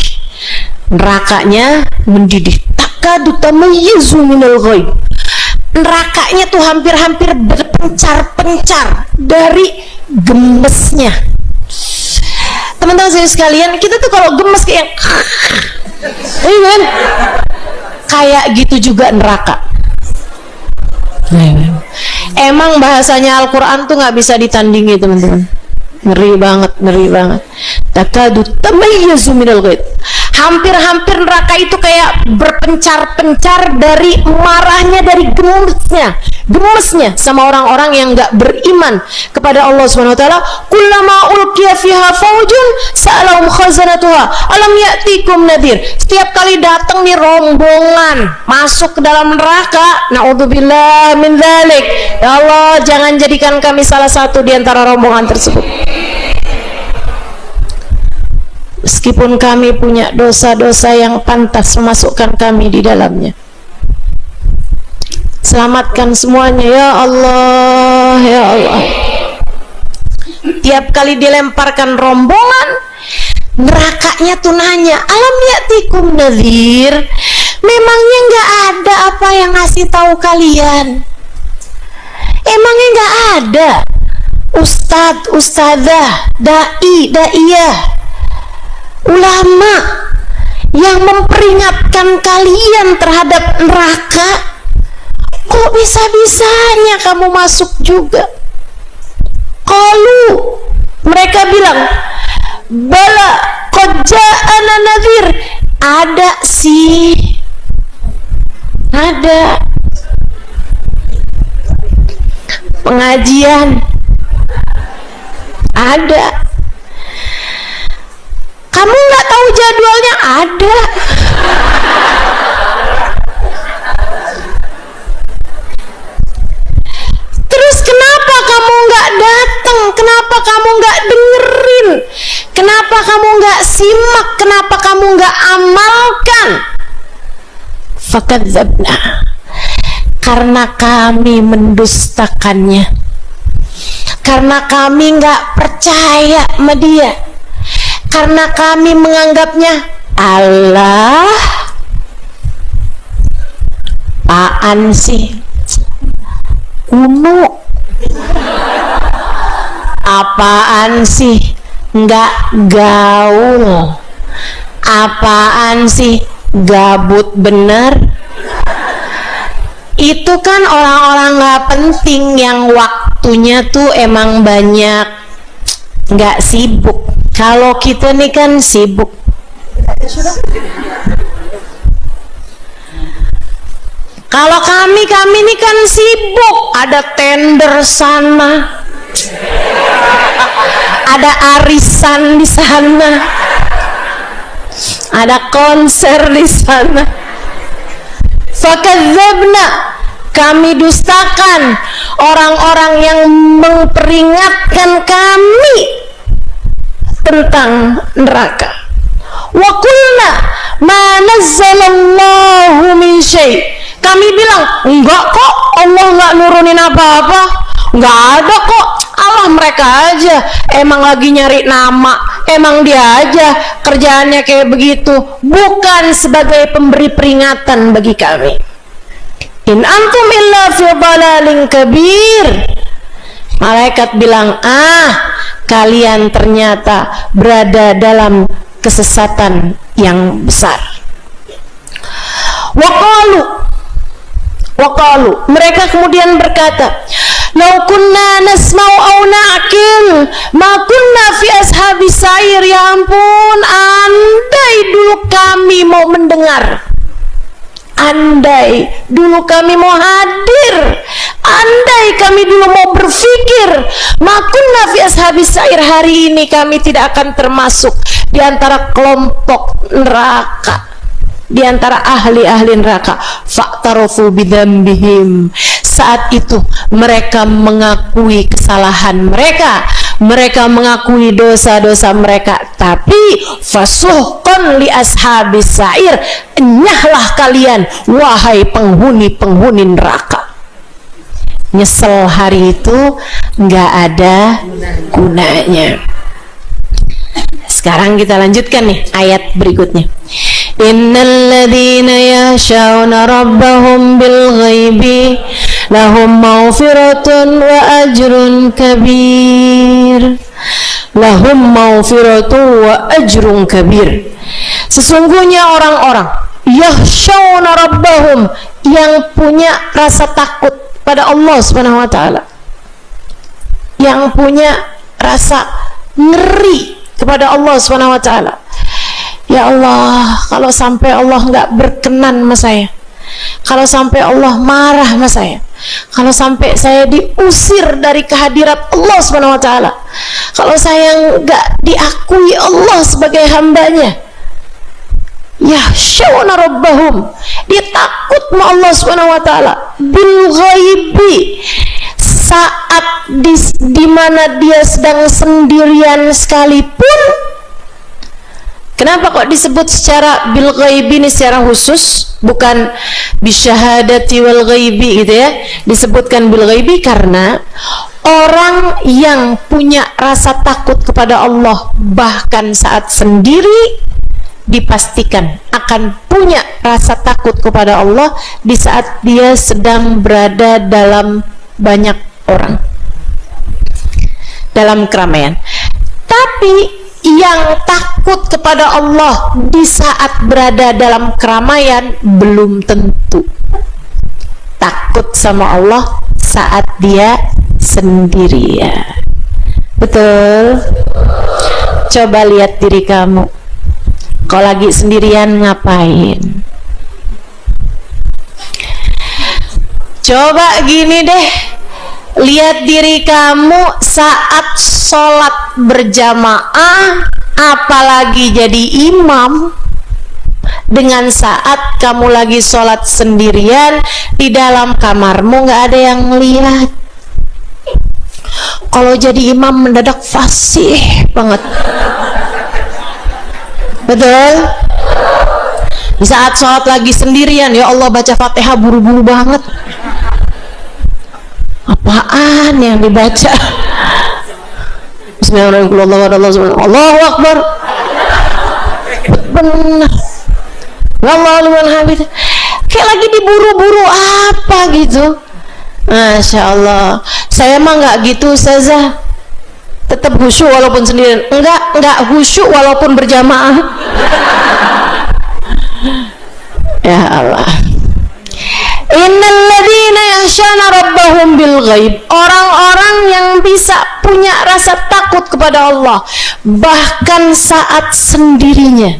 Nerakanya mendidih. Takadu tamayyizu minal ghaib. Nerakanya tuh hampir-hampir berpencar-pencar dari gemesnya. Teman-teman saya sekalian, kita tuh kalau gemes kayak kan? Kayak gitu juga neraka. Emang bahasanya Al-Quran tuh nggak bisa ditandingi, teman-teman. Ngeri banget, ngeri banget. Takadu tamayyizu minal ghaib. Hampir-hampir neraka itu kayak berpencar-pencar dari marahnya, dari gemesnya sama orang-orang yang nggak beriman kepada Allah Subhanahu wa taala. Kullama ulqiya fiha faujun sa'alahum khazanatuha alam ya'tikum nadhir. Setiap kali datang nih rombongan masuk ke dalam neraka, naudzubillah min dzalik. Ya Allah, jangan jadikan kami salah satu di antara rombongan tersebut. Meskipun kami punya dosa-dosa yang pantas memasukkan kami di dalamnya, selamatkan semuanya ya Allah, ya Allah. Tiap kali dilemparkan rombongan, nerakanya tuh nanya, alam ya'tikum nadhir, memangnya nggak ada apa yang ngasih tahu kalian? Emangnya nggak ada ustadz, ustadzah, dai, daiyah, ulama yang memperingatkan kalian terhadap neraka? Kok bisa-bisanya kamu masuk juga? Qalu, mereka bilang, bala qad ja'ana nadhir. Ada sih, ada pengajian, ada. Kamu nggak tahu jadwalnya? Ada. Terus kenapa kamu nggak datang? Kenapa kamu nggak dengerin? Kenapa kamu nggak simak? Kenapa kamu nggak amalkan? Fakadzabna, karena kami mendustakannya, karena kami nggak percaya sama dia, karena kami menganggapnya Allah apaan sih, kuno, apaan sih, nggak gaul, apaan sih, gabut bener. Itu kan orang-orang nggak penting yang waktunya tuh emang banyak, nggak sibuk. Kalau kita nih kan sibuk. Kalau kami nih kan sibuk. Ada tender sana, ada arisan di sana, ada konser di sana. Fakadzabna, kami dustakan orang-orang yang memperingatkan kami tentang neraka. Wa qulna ma nazzalallahu min syai'. Kami bilang, enggak kok, Allah enggak nurunin apa-apa. Enggak ada kok, Allah mereka aja emang lagi nyari nama, emang dia aja kerjaannya kayak begitu, bukan sebagai pemberi peringatan bagi kami. In antum illa fi dhalalin kabir. Malaikat bilang, kalian ternyata berada dalam kesesatan yang besar. Waqalu, mereka kemudian berkata, lau kunna nasma'u aw na'qil ma kunna fi ashabis sa'ir. Ya ampun, andai dulu kami mau mendengar, andai dulu kami mau hadir, andai kami dulu mau berpikir, makunna fi ashabis sa'ir, hari ini kami tidak akan termasuk di antara kelompok neraka. di antara ahli-ahli neraka. Fa'tarafu bidzambihim. Saat itu mereka mengakui kesalahan mereka, mereka mengakui dosa-dosa mereka. Tapi fasuhqan li ashabis sa'ir, enyahlah kalian wahai penghuni-penghuni neraka. Nyesel hari itu nggak ada gunanya. Sekarang kita lanjutkan nih ayat berikutnya. Innalladzina yakhshawna rabbahum bil ghaibi lahum maghfiratun wa ajrun kabir. Lahum maghfiratun wa ajrun kabir. Sesungguhnya orang-orang yakhshawna rabbahum, yang punya rasa takut pada Allah Subhanahu wa taala, yang punya rasa ngeri kepada Allah Subhanahu wa taala. Ya Allah, kalau sampai Allah nggak berkenan sama saya, kalau sampai Allah marah sama saya, kalau sampai saya diusir dari kehadirat Allah Subhanahu wa taala, kalau saya nggak diakui Allah sebagai hambanya, yakhshawna rabbahum, dia takut sama Allah Subhanahu wa taala bil ghaibi, saat di mana dia sedang sendirian sekalipun. Kenapa kok disebut secara bil ghaibi ini secara khusus, bukan bisyahadati wal ghaibi gitu ya? Disebutkan bil ghaibi karena orang yang punya rasa takut kepada Allah bahkan saat sendiri, dipastikan akan punya rasa takut kepada Allah di saat dia sedang berada dalam banyak orang, dalam keramaian. Tapi yang takut kepada Allah di saat berada dalam keramaian belum tentu takut sama Allah saat dia sendirian. Betul? Coba lihat diri kamu, kalau lagi sendirian ngapain? Coba gini deh, lihat diri kamu saat sholat berjamaah, apalagi jadi imam, dengan saat kamu lagi sholat sendirian di dalam kamarmu, nggak ada yang melihat. Kalau jadi imam mendadak fasih banget. Betul? Di saat sholat lagi sendirian, ya Allah, baca Fatihah buru-buru banget. Apaan yang dibaca? Bismillahirrahmanirrahim. Allahu Akbar. Benar. Wallahu liman hamid. Kayak lagi diburu-buru apa gitu. Masya Allah. Saya mah nggak gitu, Ustazah. Tetap khusyuk walaupun sendirian. Enggak khusyuk walaupun berjamaah. Ya Allah. Innalladzina yakhshawna rabbahum bil ghaib, orang-orang yang bisa punya rasa takut kepada Allah bahkan saat sendirinya,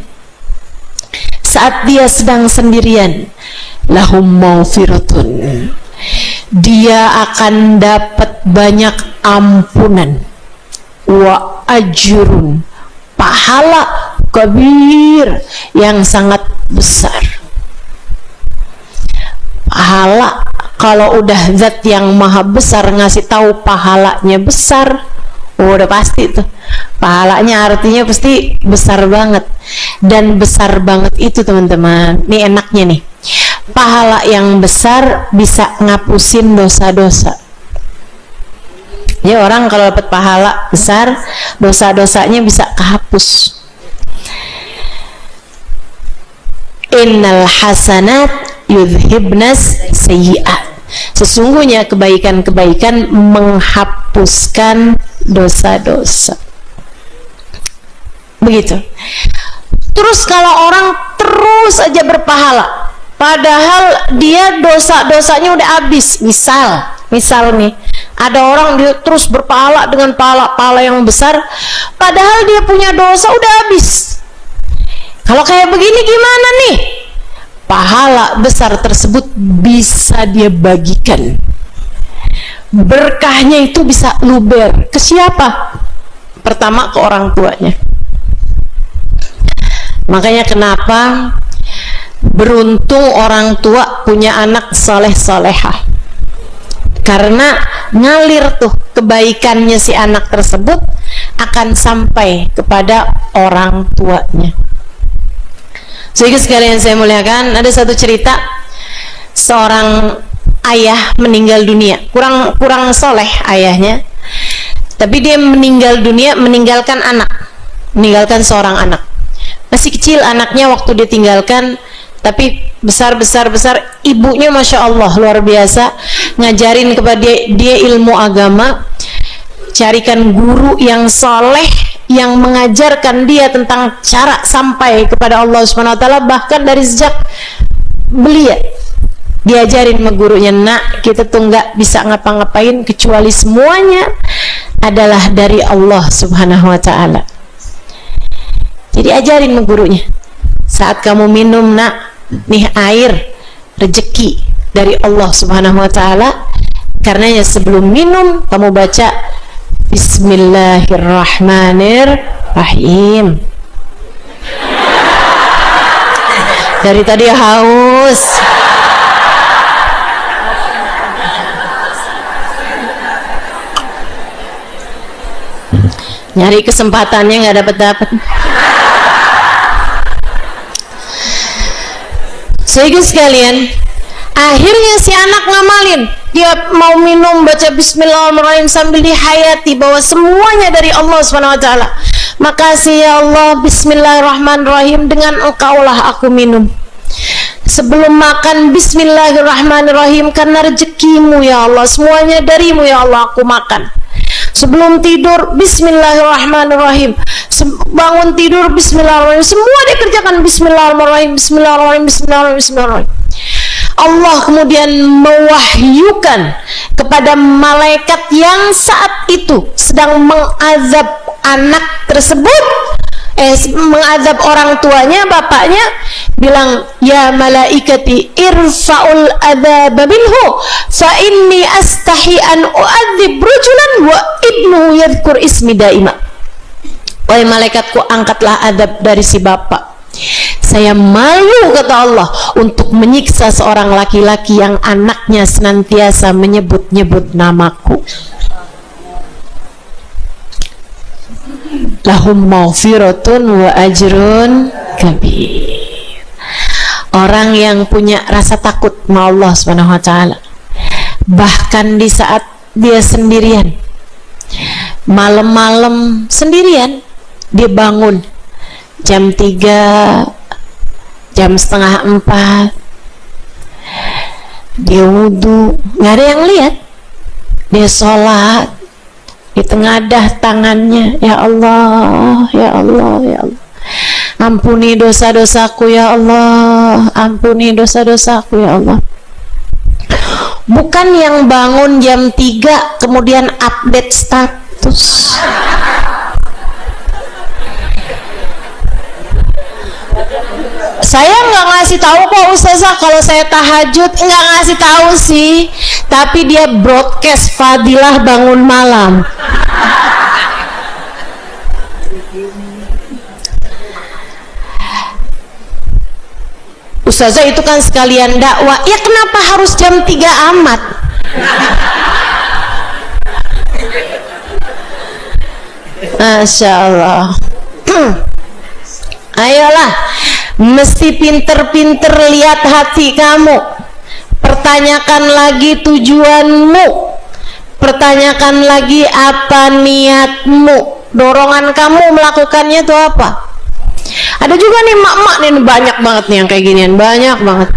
saat dia sedang sendirian, lahum maghfiratun, dia akan dapat banyak ampunan, wa ajrun, pahala kabir yang sangat besar. Pahala, kalau udah zat yang maha besar ngasih tahu pahalanya besar, udah pasti tuh pahalanya artinya pasti besar banget. Dan besar banget itu teman-teman, nih enaknya nih, pahala yang besar bisa ngapusin dosa-dosa. Ya, orang kalau dapat pahala besar, dosa-dosanya bisa kehapus. Innal hasanat yudhibnas sayyi'at, sesungguhnya kebaikan-kebaikan menghapuskan dosa-dosa. Begitu. Terus kalau orang terus aja berpahala, padahal dia dosa-dosanya udah habis. Misal nih, ada orang dia terus berpahala dengan pahala yang besar, padahal dia punya dosa udah habis. Kalau kayak begini gimana nih? Pahala besar tersebut bisa dia bagikan, berkahnya itu bisa luber. Ke siapa? Pertama, ke orang tuanya. Makanya kenapa Beruntung orang tua punya anak soleh-solehah, karena ngalir tuh kebaikannya si anak tersebut akan sampai kepada orang tuanya. Jadi sekalian saya muliakan, ada satu cerita seorang ayah meninggal dunia, kurang soleh ayahnya, tapi dia meninggal dunia meninggalkan meninggalkan seorang anak. Masih kecil anaknya waktu dia tinggalkan, tapi besar, ibunya Masya Allah luar biasa, ngajarin kepada dia ilmu agama, carikan guru yang soleh yang mengajarkan dia tentang cara sampai kepada Allah Subhanahu wa taala. Bahkan dari sejak belia diajarin sama gurunya, nak, kita tuh nggak bisa ngapa-ngapain kecuali semuanya adalah dari Allah Subhanahu wa taala. Jadi ajarin sama gurunya, saat kamu minum, nak, nih air rezeki dari Allah Subhanahu wa taala, karenanya sebelum minum kamu baca Bismillahirrahmanirrahim. Dari tadi haus. Nyari kesempatannya nggak dapat. Sehingga sekalian, akhirnya si anak ngamalin, dia mau minum baca Bismillahirrahmanirrahim sambil dihayati bahwa semuanya dari Allah SWT. Makasih ya Allah, Bismillahirrahmanirrahim, dengan engkaulah aku minum. Sebelum makan Bismillahirrahmanirrahim, karena rezekimu ya Allah, semuanya darimu ya Allah aku makan. Sebelum tidur Bismillahirrahmanirrahim, bangun tidur Bismillahirrahmanirrahim, semua dikerjakan Bismillahirrahmanirrahim, Bismillahirrahmanirrahim. Allah kemudian mewahyukan kepada malaikat yang saat itu sedang mengazab anak tersebut, mengazab orang tuanya, bapaknya, bilang, ya malaikati irfa'ul adzaba minhu fa inni astahi an u'adzib rajulan wa ibnuhu yadhkur ismi daima. Wahai malaikatku, angkatlah adab dari si bapak. Saya malu, kata Allah, untuk menyiksa seorang laki-laki yang anaknya senantiasa menyebut-nyebut namaku. Lahum maghfiratun wa ajrun kabir. Orang yang punya rasa takut sama Allah Subhanahu wa taala, bahkan di saat dia sendirian, malam-malam sendirian, dia bangun jam 3, jam setengah 4, dia wudhu, nggak ada yang lihat, dia sholat, ditengadah tangannya, ya Allah, ya Allah, ya Allah, ampuni dosa-dosaku ya Allah, ampuni dosa-dosaku ya Allah. Bukan yang bangun jam 3 kemudian update status. Saya nggak ngasih tahu kok Ustazah kalau saya tahajud, nggak ngasih tahu sih, tapi dia broadcast fadilah bangun malam. Ustazah itu kan sekalian dakwah, ya kenapa harus jam 3 amat? Masya Allah. Ayolah, mesti pinter-pinter lihat hati kamu, pertanyakan lagi tujuanmu, pertanyakan lagi apa niatmu, dorongan kamu melakukannya itu apa. Ada juga nih mak-mak nih, banyak banget nih yang kayak ginian, banyak banget.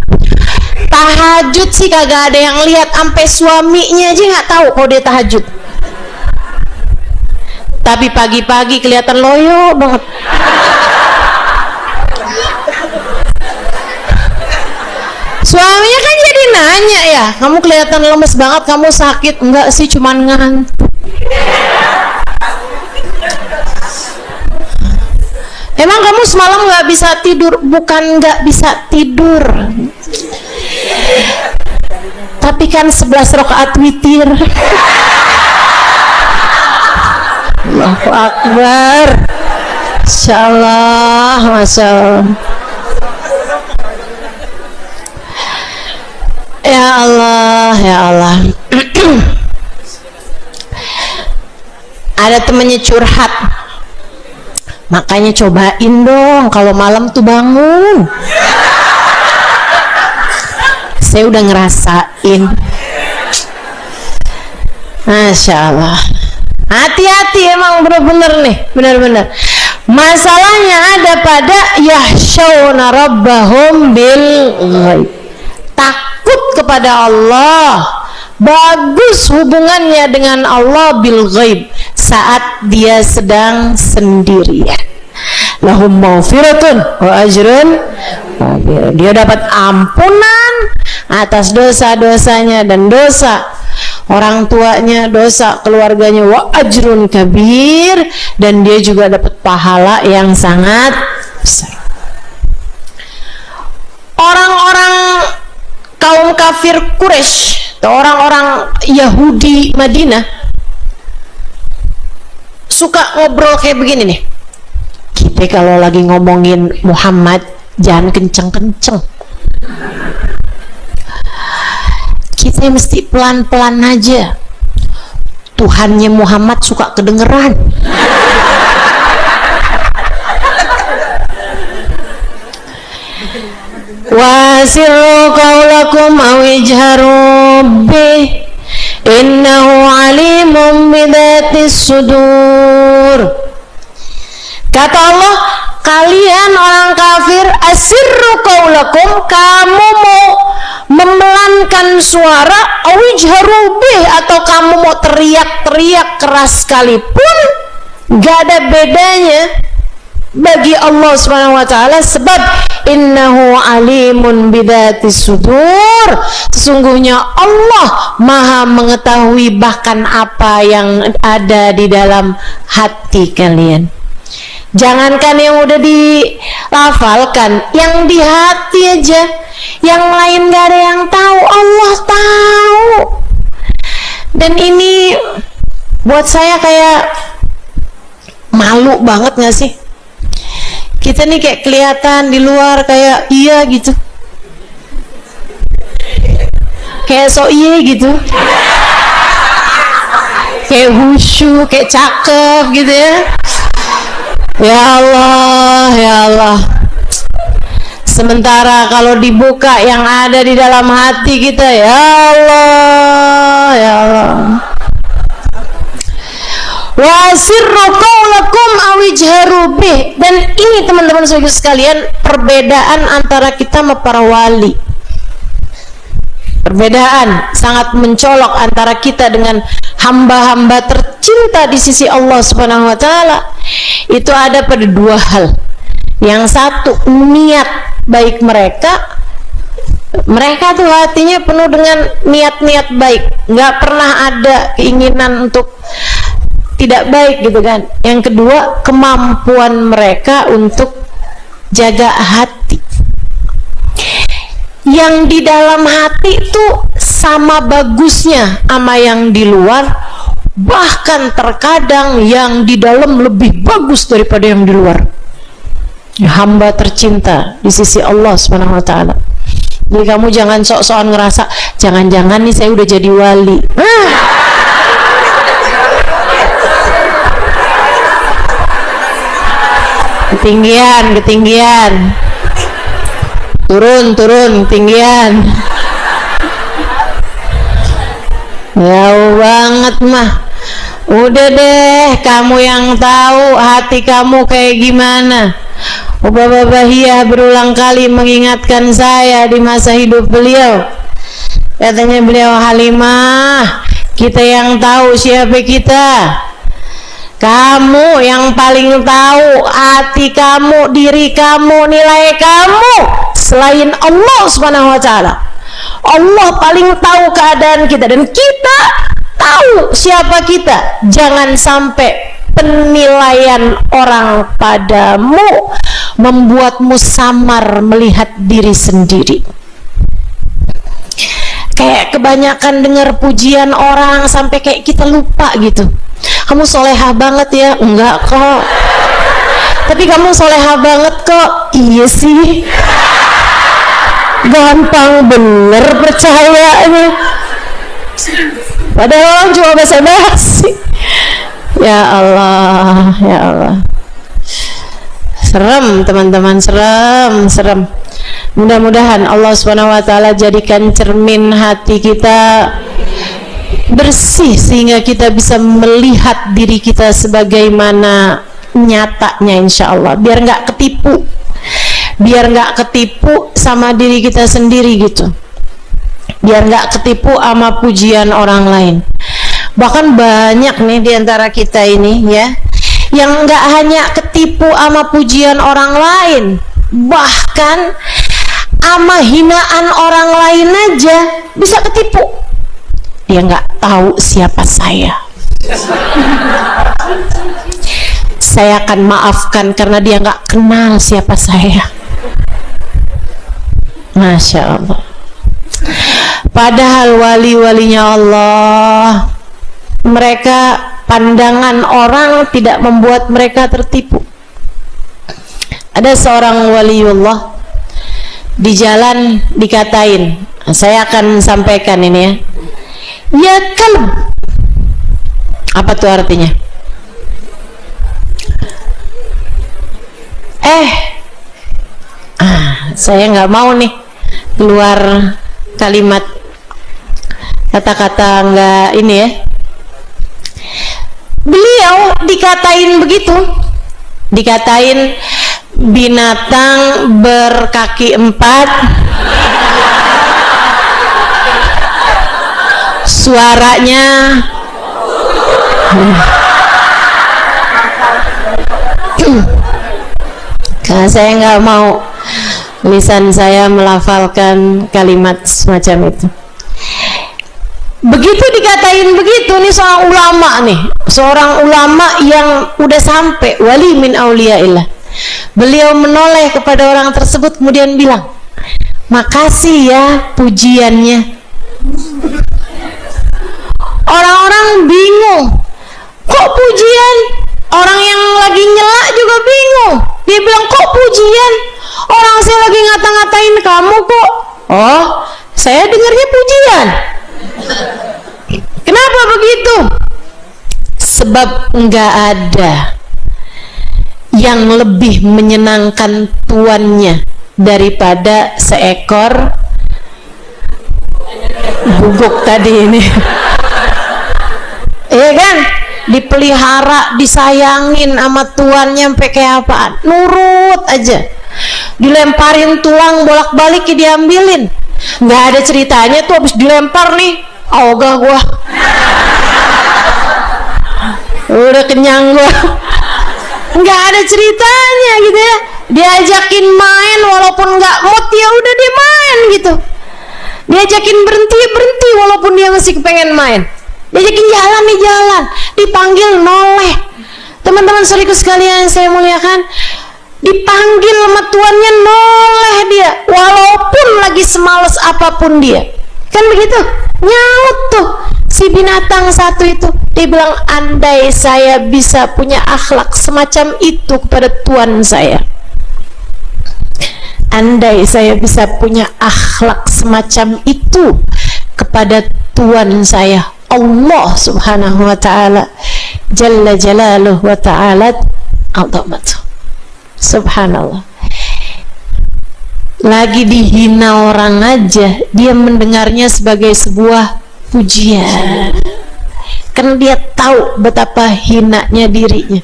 Tahajud sih kagak ada yang lihat, sampai suaminya aja nggak tahu kalau dia tahajud. Tapi pagi-pagi kelihatan loyo banget. Suaminya kan jadi nanya, ya kamu kelihatan lemes banget, kamu sakit? Enggak sih, cuman ngantuk. Emang kamu semalam nggak bisa tidur? Bukan nggak bisa tidur, tapi kan 11 rakaat witir. Allahu Akbar. Masya Allah, Masya Allah. Ya Allah, ya Allah. Ada temennya curhat, makanya cobain dong kalau malam tuh bangun. Saya udah ngerasain. Masya Allah. Hati-hati emang bener-bener nih, bener-bener. Masalahnya ada pada yahsyawna rabbahum bil ghaib. Takut kepada Allah, bagus hubungannya dengan Allah bil ghaib, saat dia sedang sendirian. Lahum maghfiratun wa ajrun kabir. Dia dapat ampunan atas dosa-dosanya dan dosa orang tuanya, dosa keluarganya, wa ajrun kabir, dan dia juga dapat pahala yang sangat besar. Orang-orang kaum kafir Quraisy atau orang-orang Yahudi Madinah suka ngobrol kayak begini nih. Kita kalau lagi ngomongin Muhammad jangan kenceng-kenceng, kita mesti pelan-pelan aja. Tuhannya Muhammad suka kedengeran. Wasirru qaulakum aw ijharu bih innahu alimun bidatis sudur. Kata Allah, kalian orang kafir, asirru qaulakum, kamu mau memelankan suara, awijharu bih, atau kamu mau teriak-teriak keras sekalipun, gak ada bedanya bagi Allah Subhanahu wa taala, sebab innahu alimun bidatis sudur, sesungguhnya Allah Maha mengetahui bahkan apa yang ada di dalam hati kalian. Jangankan yang udah dilafalkan, yang di hati aja, yang lain gak ada yang tahu, Allah tahu. Dan ini buat saya kayak malu banget gak sih? Kita nih kayak kelihatan di luar kayak iya gitu, kayak so iya gitu, kayak khusyuk, kayak cakep gitu ya. Ya Allah, ya Allah. Sementara kalau dibuka yang ada di dalam hati kita, ya Allah, ya Allah. Wa sirru qaulakum aw ijharu bih. Dan ini teman-teman sekalian, perbedaan antara kita sama para wali. Perbedaan sangat mencolok antara kita dengan hamba-hamba tercinta di sisi Allah Subhanahu wa taala. Itu ada pada dua hal. Yang satu, niat baik mereka. Mereka tuh hatinya penuh dengan niat-niat baik, nggak pernah ada keinginan untuk tidak baik gitu kan. Yang kedua, kemampuan mereka untuk jaga hati. Yang di dalam hati itu sama bagusnya sama yang di luar, bahkan terkadang yang di dalam lebih bagus daripada yang di luar. Hamba tercinta di sisi Allah Subhanahu wa taala. Jadi kamu jangan sok-sokan ngerasa jangan-jangan nih saya udah jadi wali. Ketinggian. Turun ketinggian. Jauh banget mah. Udah deh, kamu yang tahu hati kamu kayak gimana. Bapak Bahiyah berulang kali mengingatkan saya di masa hidup beliau. Katanya beliau, Halimah, kita yang tahu siapa kita. Kamu yang paling tahu hati kamu, diri kamu, nilai kamu selain Allah Subhanahu wa taala. Allah paling tahu keadaan kita dan kita tahu siapa kita. Jangan sampai penilaian orang padamu membuatmu samar melihat diri sendiri. Kayak kebanyakan dengar pujian orang sampai kayak kita lupa gitu. Kamu solehah banget ya? Enggak kok. Tapi kamu solehah banget kok. Iya sih. gampang bener percayanya, padahal cuma basa-basi. Ya Allah, ya Allah, serem teman-teman, serem. Mudah-mudahan Allah Subhanahu wa taala jadikan cermin hati kita bersih sehingga kita bisa melihat diri kita sebagaimana nyatanya, insya Allah, biar nggak ketipu sama diri kita sendiri gitu, biar nggak ketipu sama pujian orang lain. Bahkan banyak nih diantara kita ini ya yang nggak hanya ketipu sama pujian orang lain, bahkan sama hinaan orang lain aja bisa ketipu. Dia nggak tahu siapa saya akan maafkan karena dia nggak kenal siapa saya. Masya Allah. Padahal wali-walinya Allah, mereka pandangan orang tidak membuat mereka tertipu. Ada seorang waliullah di jalan dikatain, saya akan sampaikan ini ya, ya kalb. Apa tuh artinya? Saya nggak mau nih keluar kalimat kata-kata nggak ini ya. Beliau dikatain begitu, dikatain binatang berkaki 4, suaranya karena saya nggak mau lisan saya melafalkan kalimat semacam itu. Begitu dikatain begitu nih seorang ulama yang udah sampai wali min auliyaillah. Beliau menoleh kepada orang tersebut kemudian bilang, makasih ya pujiannya. Orang-orang bingung, kok pujian? Orang yang lagi nyela juga bingung. Dia bilang, kok pujian? Orang saya lagi ngata-ngatain kamu kok. Oh, saya dengarnya pujian. Kenapa begitu? Sebab enggak ada yang lebih menyenangkan tuannya daripada seekor guguk tadi ini. Iya kan? Dipelihara, disayangin sama tuannya sampai kayak apaan, nurut aja. Dilemparin tulang bolak-balik diambilin, nggak ada ceritanya tuh habis dilempar nih, ogah gua udah kenyang gua, nggak ada ceritanya gitu ya. Diajakin main walaupun nggak mood, ya udah dia main gitu. Diajakin berhenti walaupun dia masih kepengen main. Diajakin jalan nih jalan, dipanggil noleh. Teman-teman saudaraku sekalian yang saya muliakan, dipanggil sama tuannya noleh dia walaupun lagi semales apapun dia, kan begitu. Nyaut tuh si binatang satu itu, dia bilang, andai saya bisa punya akhlak semacam itu kepada tuan saya, andai saya bisa punya akhlak semacam itu kepada tuan saya, Allah subhanahu wa ta'ala jalla jalaluh wa ta'ala azamatuh. Subhanallah. Lagi dihina orang aja dia mendengarnya sebagai sebuah pujian, karena dia tahu betapa hinanya dirinya.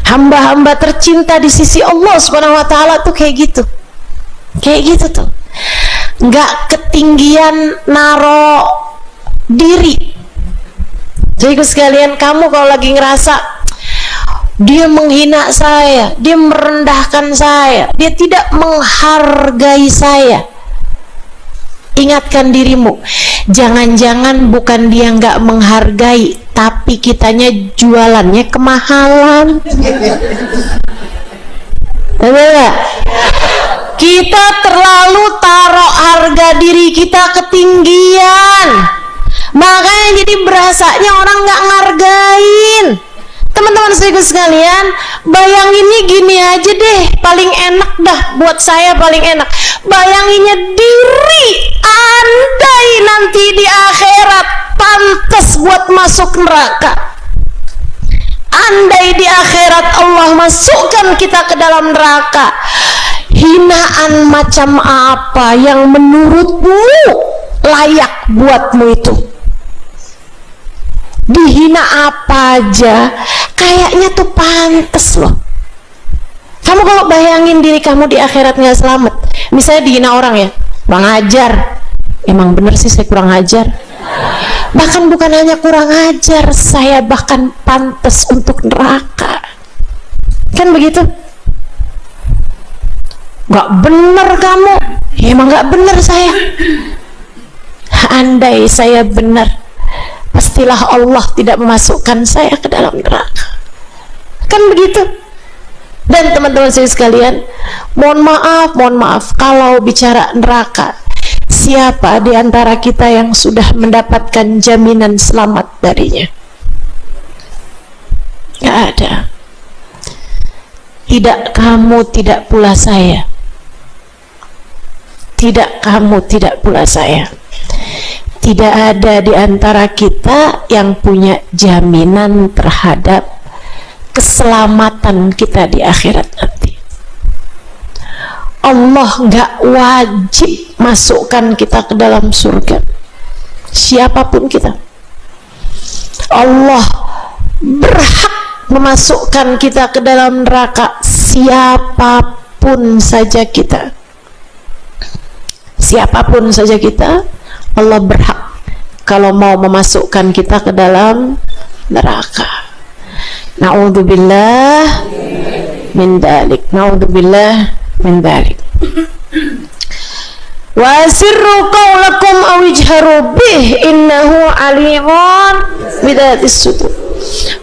Hamba-hamba tercinta di sisi Allah subhanahu wa ta'ala tuh kayak gitu tuh, nggak ketinggian naro diri. Jadi sekalian, kamu kalau lagi ngerasa dia menghina saya, dia merendahkan saya, dia tidak menghargai saya, ingatkan dirimu, jangan-jangan bukan dia nggak menghargai, tapi kitanya jualannya kemahalan. Betul? Kita terlalu taruh harga diri kita ketinggian, makanya jadi berasanya orang nggak ngargain. Teman-teman sekalian, bayanginnya gini aja deh, paling enak dah buat saya, paling enak. Bayanginnya diri andai nanti di akhirat pantas buat masuk neraka. Andai di akhirat Allah masukkan kita ke dalam neraka, hinaan macam apa yang menurutmu layak buatmu itu? Dihina apa aja kayaknya tuh pantes loh. Kamu kalau bayangin diri kamu di akhirat nggak selamat, misalnya dihina orang ya, kurang ajar, emang bener sih saya kurang ajar, bahkan bukan hanya kurang ajar, saya bahkan pantas untuk neraka, kan begitu? Nggak bener kamu, ya, emang nggak bener saya. Andai saya benar, pastilah Allah tidak memasukkan saya ke dalam neraka, kan begitu? Dan teman-teman saya sekalian, mohon maaf kalau bicara neraka, siapa di antara kita yang sudah mendapatkan jaminan selamat darinya? Gak ada. Tidak kamu, tidak pula saya. Tidak kamu, tidak pula saya. Tidak ada di antara kita yang punya jaminan terhadap keselamatan kita di akhirat nanti. Allah nggak wajib masukkan kita ke dalam surga, siapapun kita. Allah berhak memasukkan kita ke dalam neraka, siapapun saja kita. Siapapun saja kita, Allah berhak kalau mau memasukkan kita ke dalam neraka. Na'udzubillah min dzalik. Na'udzubillah min dzalik. Wa sirru qaulakum aw ijharu bih innahu alimun bidzatis sudur.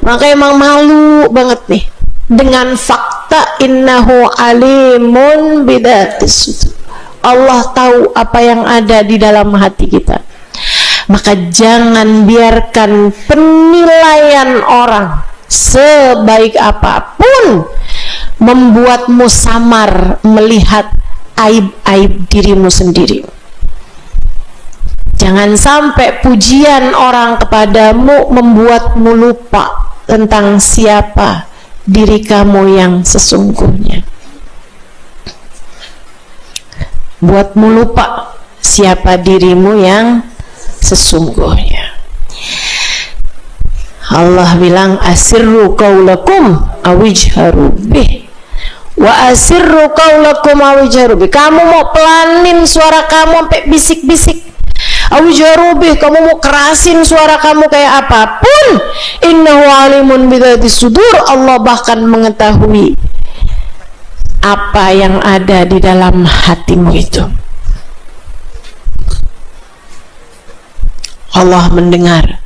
Maka emang malu banget nih dengan fakta innahu alimun bidzatis sudur. Allah tahu apa yang ada di dalam hati kita. Maka jangan biarkan penilaian orang sebaik apapun membuatmu samar melihat aib-aib dirimu sendiri. Jangan sampai pujian orang kepadamu membuatmu lupa tentang siapa diri kamu yang sesungguhnya. Buatmu lupa siapa dirimu yang sesungguhnya. Allah bilang asirru qaulakum awijharu bih wa asirru qaulakum awijharu bih. Kamu mau pelanin suara kamu sampai bisik-bisik, awijharu bih, kamu mau kerasin suara kamu kayak apapun, innahu alimun bidzatis sudur. Allah bahkan mengetahui apa yang ada di dalam hatimu itu. Allah mendengar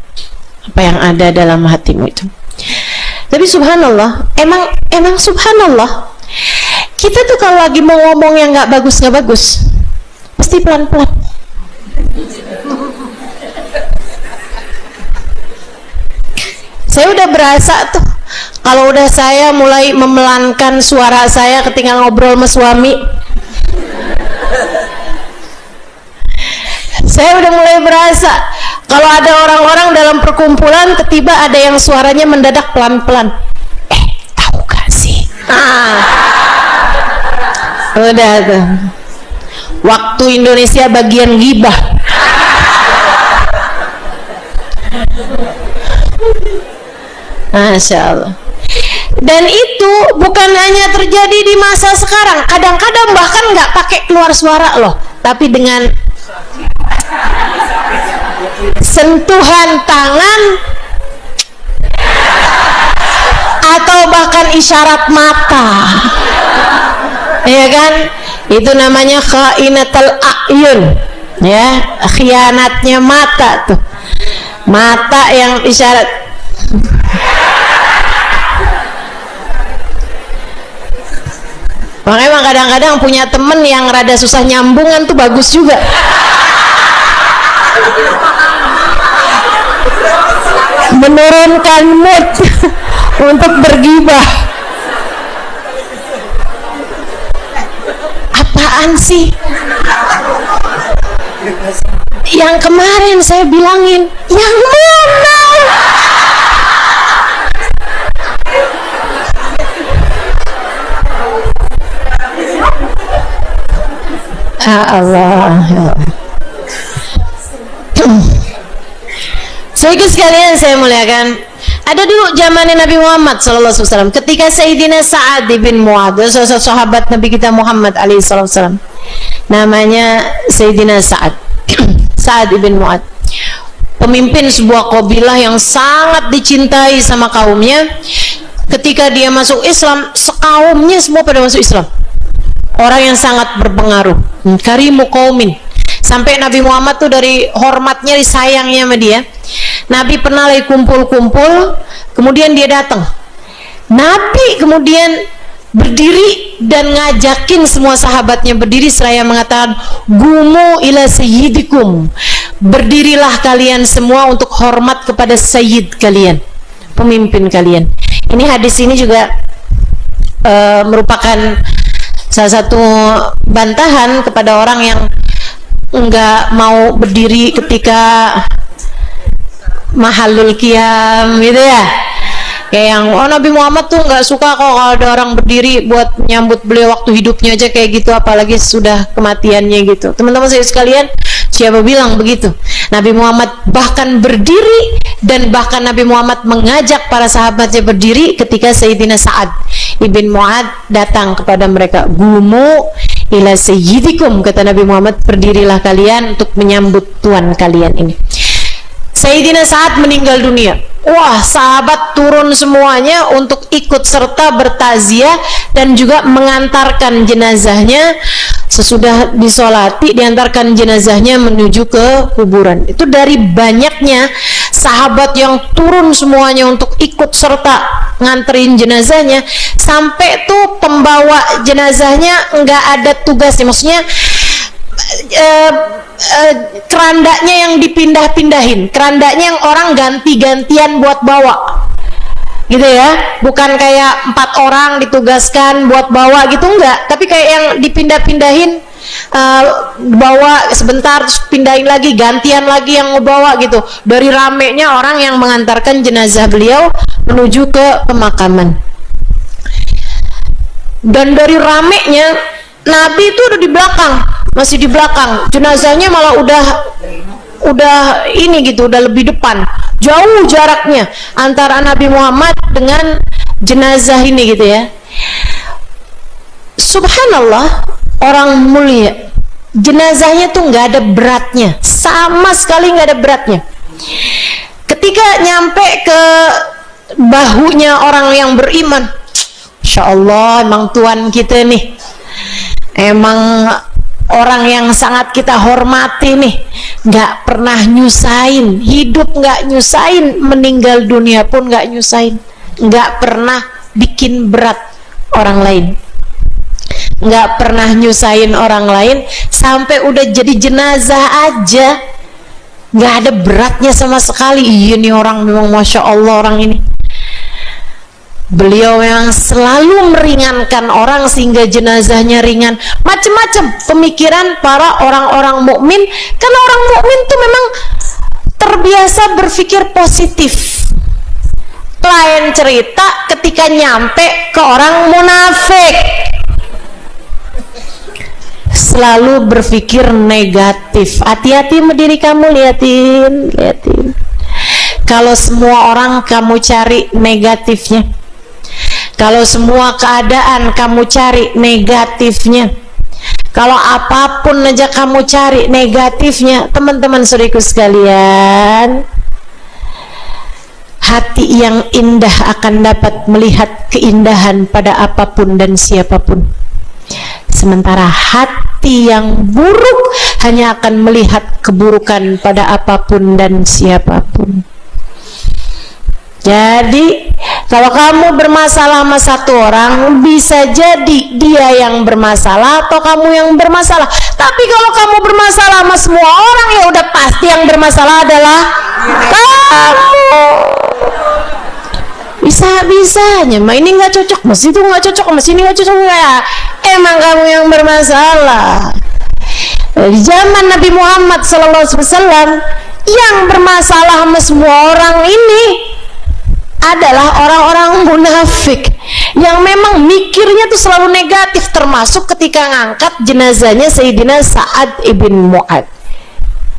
apa yang ada dalam hatimu itu. Tapi subhanallah, emang subhanallah, kita tuh kalau lagi mau ngomong yang nggak bagus pasti pelan-pelan. Saya udah berasa tuh kalau udah saya mulai memelankan suara saya ketika ngobrol sama suami, saya udah mulai berasa kalau ada orang-orang dalam perkumpulan tiba-tiba ada yang suaranya mendadak pelan-pelan. Tahu gak sih? Udah tuh. Waktu Indonesia bagian ghibah. Masya Allah. Dan itu bukan hanya terjadi di masa sekarang. Kadang-kadang bahkan nggak pakai keluar suara loh, tapi dengan sentuhan tangan atau bahkan isyarat mata, ya kan? Itu namanya khainatul a'yun, ya, khianatnya mata tuh, mata yang isyarat. Makanya emang kadang-kadang punya temen yang rada susah nyambungan tuh bagus juga. Menurunkan mood untuk bergibah. Apaan sih? Yang kemarin saya bilangin, yang mana? Allah. Saudara sekalian saya muliakan, ada dulu zamannya Nabi Muhammad SAW, ketika Sayyidina Sa'ad bin Mu'adz, sahabat Nabi kita Muhammad SAW, namanya Sayyidina Sa'ad Sa'ad bin Mu'adz, pemimpin sebuah kabilah yang sangat dicintai sama kaumnya. Ketika dia masuk Islam, sekaumnya semua pada masuk Islam. Orang yang sangat berpengaruh, karimu qaumin. Sampai Nabi Muhammad tuh dari hormatnya, disayangnya sama dia, Nabi pernah lagi kumpul-kumpul, kemudian dia datang. Nabi kemudian berdiri dan ngajakin semua sahabatnya berdiri seraya mengatakan, gumu ila sayyidikum, berdirilah kalian semua untuk hormat kepada sayyid kalian, pemimpin kalian. Ini hadis ini juga merupakan salah satu bantahan kepada orang yang enggak mau berdiri ketika mahalul qiyam gitu ya. Kayak yang Nabi Muhammad tuh nggak suka kok kalau ada orang berdiri buat nyambut beliau waktu hidupnya aja kayak gitu, apalagi sudah kematiannya gitu. Teman-teman saya sekalian, siapa bilang begitu? Nabi Muhammad bahkan berdiri, dan bahkan Nabi Muhammad mengajak para sahabatnya berdiri ketika Sayyidina Sa'ad ibn Mu'adz datang kepada mereka. Gumu ila sayyidikum, kata Nabi Muhammad, berdirilah kalian untuk menyambut tuan kalian ini. Sayyidina Sa'ad meninggal dunia. Wah, sahabat turun semuanya untuk ikut serta bertaziah dan juga mengantarkan jenazahnya. Sesudah disolati, diantarkan jenazahnya menuju ke kuburan. Itu dari banyaknya sahabat yang turun semuanya untuk ikut serta nganterin jenazahnya, sampai tuh pembawa jenazahnya nggak ada tugasnya, maksudnya kerandanya yang dipindah-pindahin, kerandanya yang orang ganti-gantian buat bawa gitu ya, bukan kayak 4 orang ditugaskan buat bawa gitu, enggak, tapi kayak yang dipindah-pindahin, bawa sebentar terus pindahin lagi, gantian lagi yang ngebawa gitu, dari ramenya orang yang mengantarkan jenazah beliau menuju ke pemakaman. Dan dari ramenya Nabi itu udah di belakang, masih di belakang, jenazahnya malah udah ini gitu, udah lebih depan, jauh jaraknya antara Nabi Muhammad dengan jenazah ini gitu ya. Subhanallah, orang mulia, jenazahnya tuh nggak ada beratnya, sama sekali nggak ada beratnya. Ketika nyampe ke bahunya orang yang beriman, Insya Allah emang Tuhan kita nih, emang orang yang sangat kita hormati nih, nggak pernah nyusahin, hidup nggak nyusahin, meninggal dunia pun nggak nyusahin, nggak pernah bikin berat orang lain, nggak pernah nyusahin orang lain, sampai udah jadi jenazah aja nggak ada beratnya sama sekali. Iya nih orang memang Masya Allah orang ini. Beliau yang selalu meringankan orang sehingga jenazahnya ringan. Macam-macam pemikiran para orang-orang mukmin, karena orang mukmin tuh memang terbiasa berpikir positif. Lain cerita ketika nyampe ke orang munafik, selalu berpikir negatif. Hati-hati sama diri kamu, liatin. Kalau semua orang kamu cari negatifnya, kalau semua keadaan kamu cari negatifnya, kalau apapun aja kamu cari negatifnya, teman-teman saudariku sekalian, hati yang indah akan dapat melihat keindahan pada apapun dan siapapun, sementara hati yang buruk hanya akan melihat keburukan pada apapun dan siapapun. Jadi kalau kamu bermasalah sama satu orang, bisa jadi dia yang bermasalah atau kamu yang bermasalah. Tapi kalau kamu bermasalah sama semua orang, ya udah pasti yang bermasalah adalah kamu. bisa-bisanya, ini nggak cocok, mas itu nggak cocok, mas ini nggak cocok, ya emang kamu yang bermasalah. Di zaman Nabi Muhammad SAW yang bermasalah sama semua orang ini adalah orang-orang munafik yang memang mikirnya tuh selalu negatif, termasuk ketika ngangkat jenazahnya Sayyidina Sa'ad ibn Mu'ad.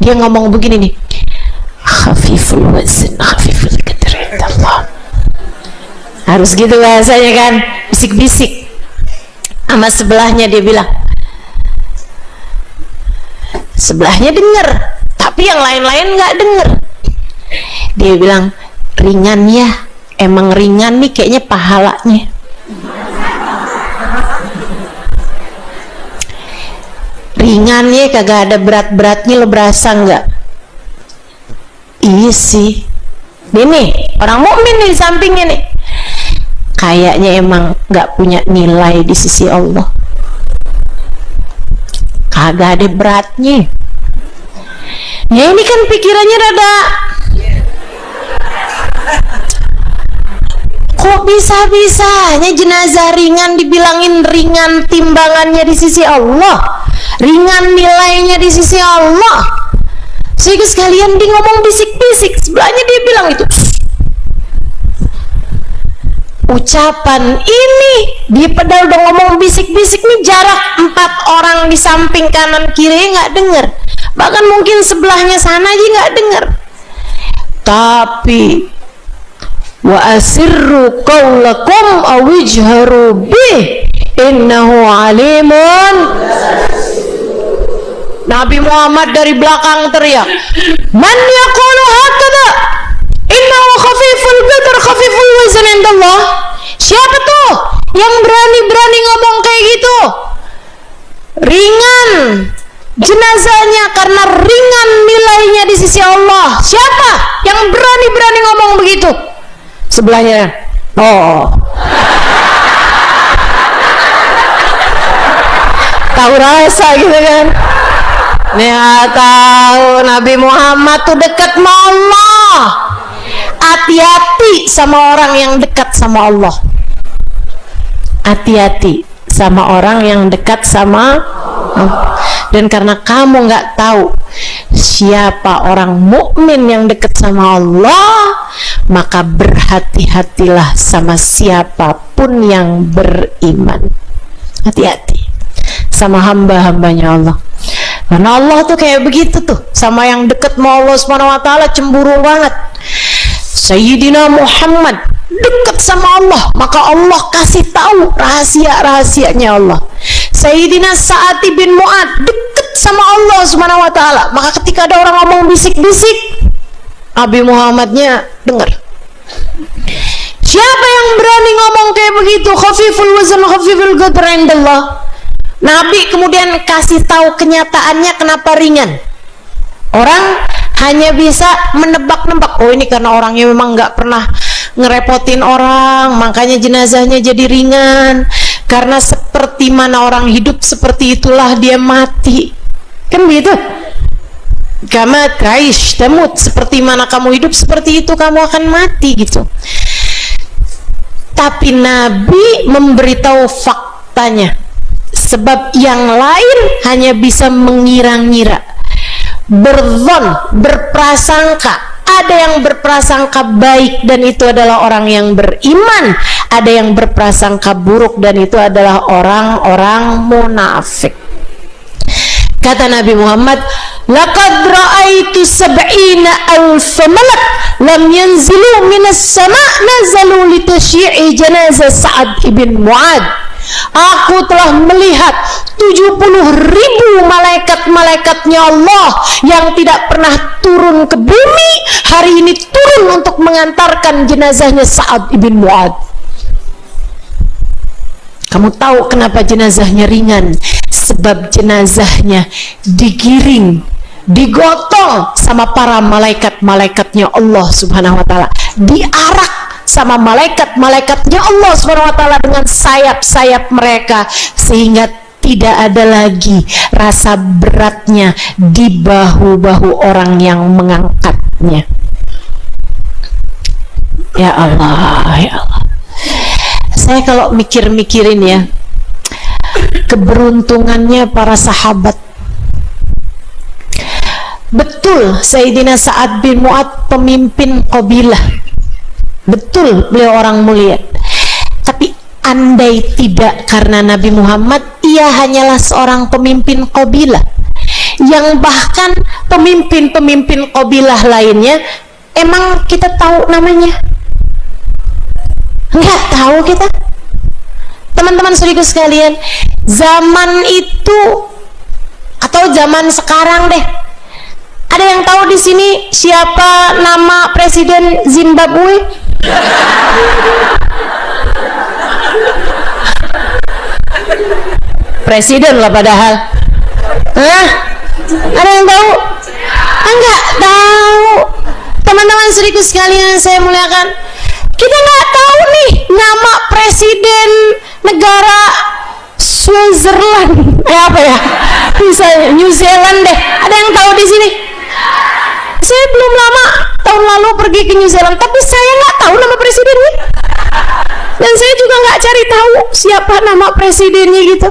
Dia ngomong begini nih, khafiful wazn khafiful qadr Allah. Harus gitu bahasanya kan, bisik-bisik sama sebelahnya. Dia bilang, sebelahnya denger tapi yang lain-lain nggak denger. Dia bilang, ringan ya, emang ringan nih kayaknya pahalanya. Ringan ya, kagak ada berat-beratnya, lo berasa nggak? Iya sih. Ini orang mukmin nih di sampingnya nih, kayaknya emang nggak punya nilai di sisi Allah, kagak ada beratnya. Ya ini kan pikirannya rada, kok bisa-bisanya jenazah ringan dibilangin ringan timbangannya di sisi Allah, ringan nilainya di sisi Allah. Sehingga sekalian dia ngomong bisik-bisik, sebelahnya dia bilang itu. Ucapan ini dia padahal udah ngomong bisik-bisik nih, jarak 4 orang di samping kanan kiri nggak dengar, bahkan mungkin sebelahnya sana aja nggak dengar. Tapi wa asirru qaulakum aw ijharu bih innahu alimun. Nabi Muhammad dari belakang teriak, man yaqulu hakadha innahu khafiful qadr khafiful wazn indallah. Siapa tuh yang berani-berani ngomong kayak gitu? Ringan jenazahnya karena ringan nilainya di sisi Allah. Siapa yang berani-berani ngomong begitu? Sebelahnya, oh, tahu rasa gitu kan? Nih tahu Nabi Muhammad tuh dekat sama Allah. Hati-hati sama orang yang dekat sama Allah. Hati-hati sama orang yang dekat sama Allah. Dan karena kamu nggak tahu siapa orang mukmin yang dekat sama Allah, maka berhati-hatilah sama siapapun yang beriman. Hati-hati sama hamba-hambanya Allah. Karena Allah tuh kayak begitu tuh, sama yang dekat sama Allah Subhanahu wa taala cemburu banget. Sayyidina Muhammad dekat sama Allah, maka Allah kasih tahu rahasia-rahasianya Allah. Sayyidina Sa'ad bin Mu'ad dekat sama Allah Subhanahu wa taala, maka ketika ada orang ngomong bisik-bisik, Nabi Muhammadnya dengar. Siapa yang berani ngomong kayak begitu? Khafiful wazn khafiful qadr indallah. Nabi kemudian kasih tahu kenyataannya kenapa ringan. Orang hanya bisa menebak-nebak, oh ini karena orangnya memang nggak pernah ngerepotin orang, makanya jenazahnya jadi ringan. Karena seperti mana orang hidup, seperti itulah dia mati. Kan begitu? Kama ta'ish tamut, seperti mana kamu hidup, seperti itu kamu akan mati gitu. Tapi Nabi memberitahu faktanya. Sebab yang lain hanya bisa mengira-ngira, berzon, berprasangka. Ada yang berprasangka baik dan itu adalah orang yang beriman, ada yang berprasangka buruk dan itu adalah orang-orang munafik. Kata Nabi Muhammad, laqad ra'aitu sab'ina alf malak lam yanzilu minas sama' nazalu litasyi'i janazah Sa'ad ibn Mu'ad. Aku telah melihat 70.000 malaikat-malaikatnya Allah yang tidak pernah turun ke bumi, hari ini turun untuk mengantarkan jenazahnya Sa'ad ibn Mu'ad. Kamu tahu kenapa jenazahnya ringan? Sebab jenazahnya digiring, digotong sama para malaikat-malaikatnya Allah Subhanahu wa taala, diarak sama malaikat-malaikatnya Allah Subhanahu wa taala dengan sayap-sayap mereka, sehingga tidak ada lagi rasa beratnya di bahu-bahu orang yang mengangkatnya. Ya Allah, ya Allah. Saya kalau mikir-mikirin ya, keberuntungannya para sahabat. Betul Sayyidina Sa'ad bin Mu'adz pemimpin qabilah, betul beliau orang mulia. Tapi andai tidak karena Nabi Muhammad, ia hanyalah seorang pemimpin qabilah, yang bahkan pemimpin-pemimpin qabilah lainnya emang kita tahu namanya? Nggak tahu kita. Teman-teman saudaraku sekalian, zaman itu atau zaman sekarang deh, ada yang tahu di sini siapa nama presiden Zimbabwe? Presiden lah padahal. Hah? Ada yang tahu? Enggak tahu. Teman-teman saudaraku sekalian saya muliakan, kita nggak tahu nih nama presiden negara Switzerland, apa ya? Bisa New Zealand deh. Ada yang tahu di sini? Saya belum lama tahun lalu pergi ke New Zealand, tapi saya nggak tahu nama presidennya. Dan saya juga nggak cari tahu siapa nama presidennya gitu.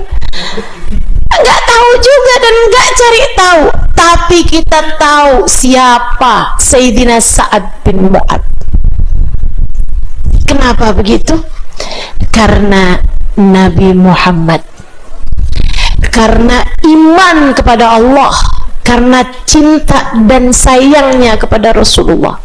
Nggak tahu juga dan nggak cari tahu. Tapi kita tahu siapa Sayyidina Sa'ad bin Mu'adz. Kenapa begitu? Karena Nabi Muhammad, karena iman kepada Allah, karena cinta dan sayangnya kepada Rasulullah.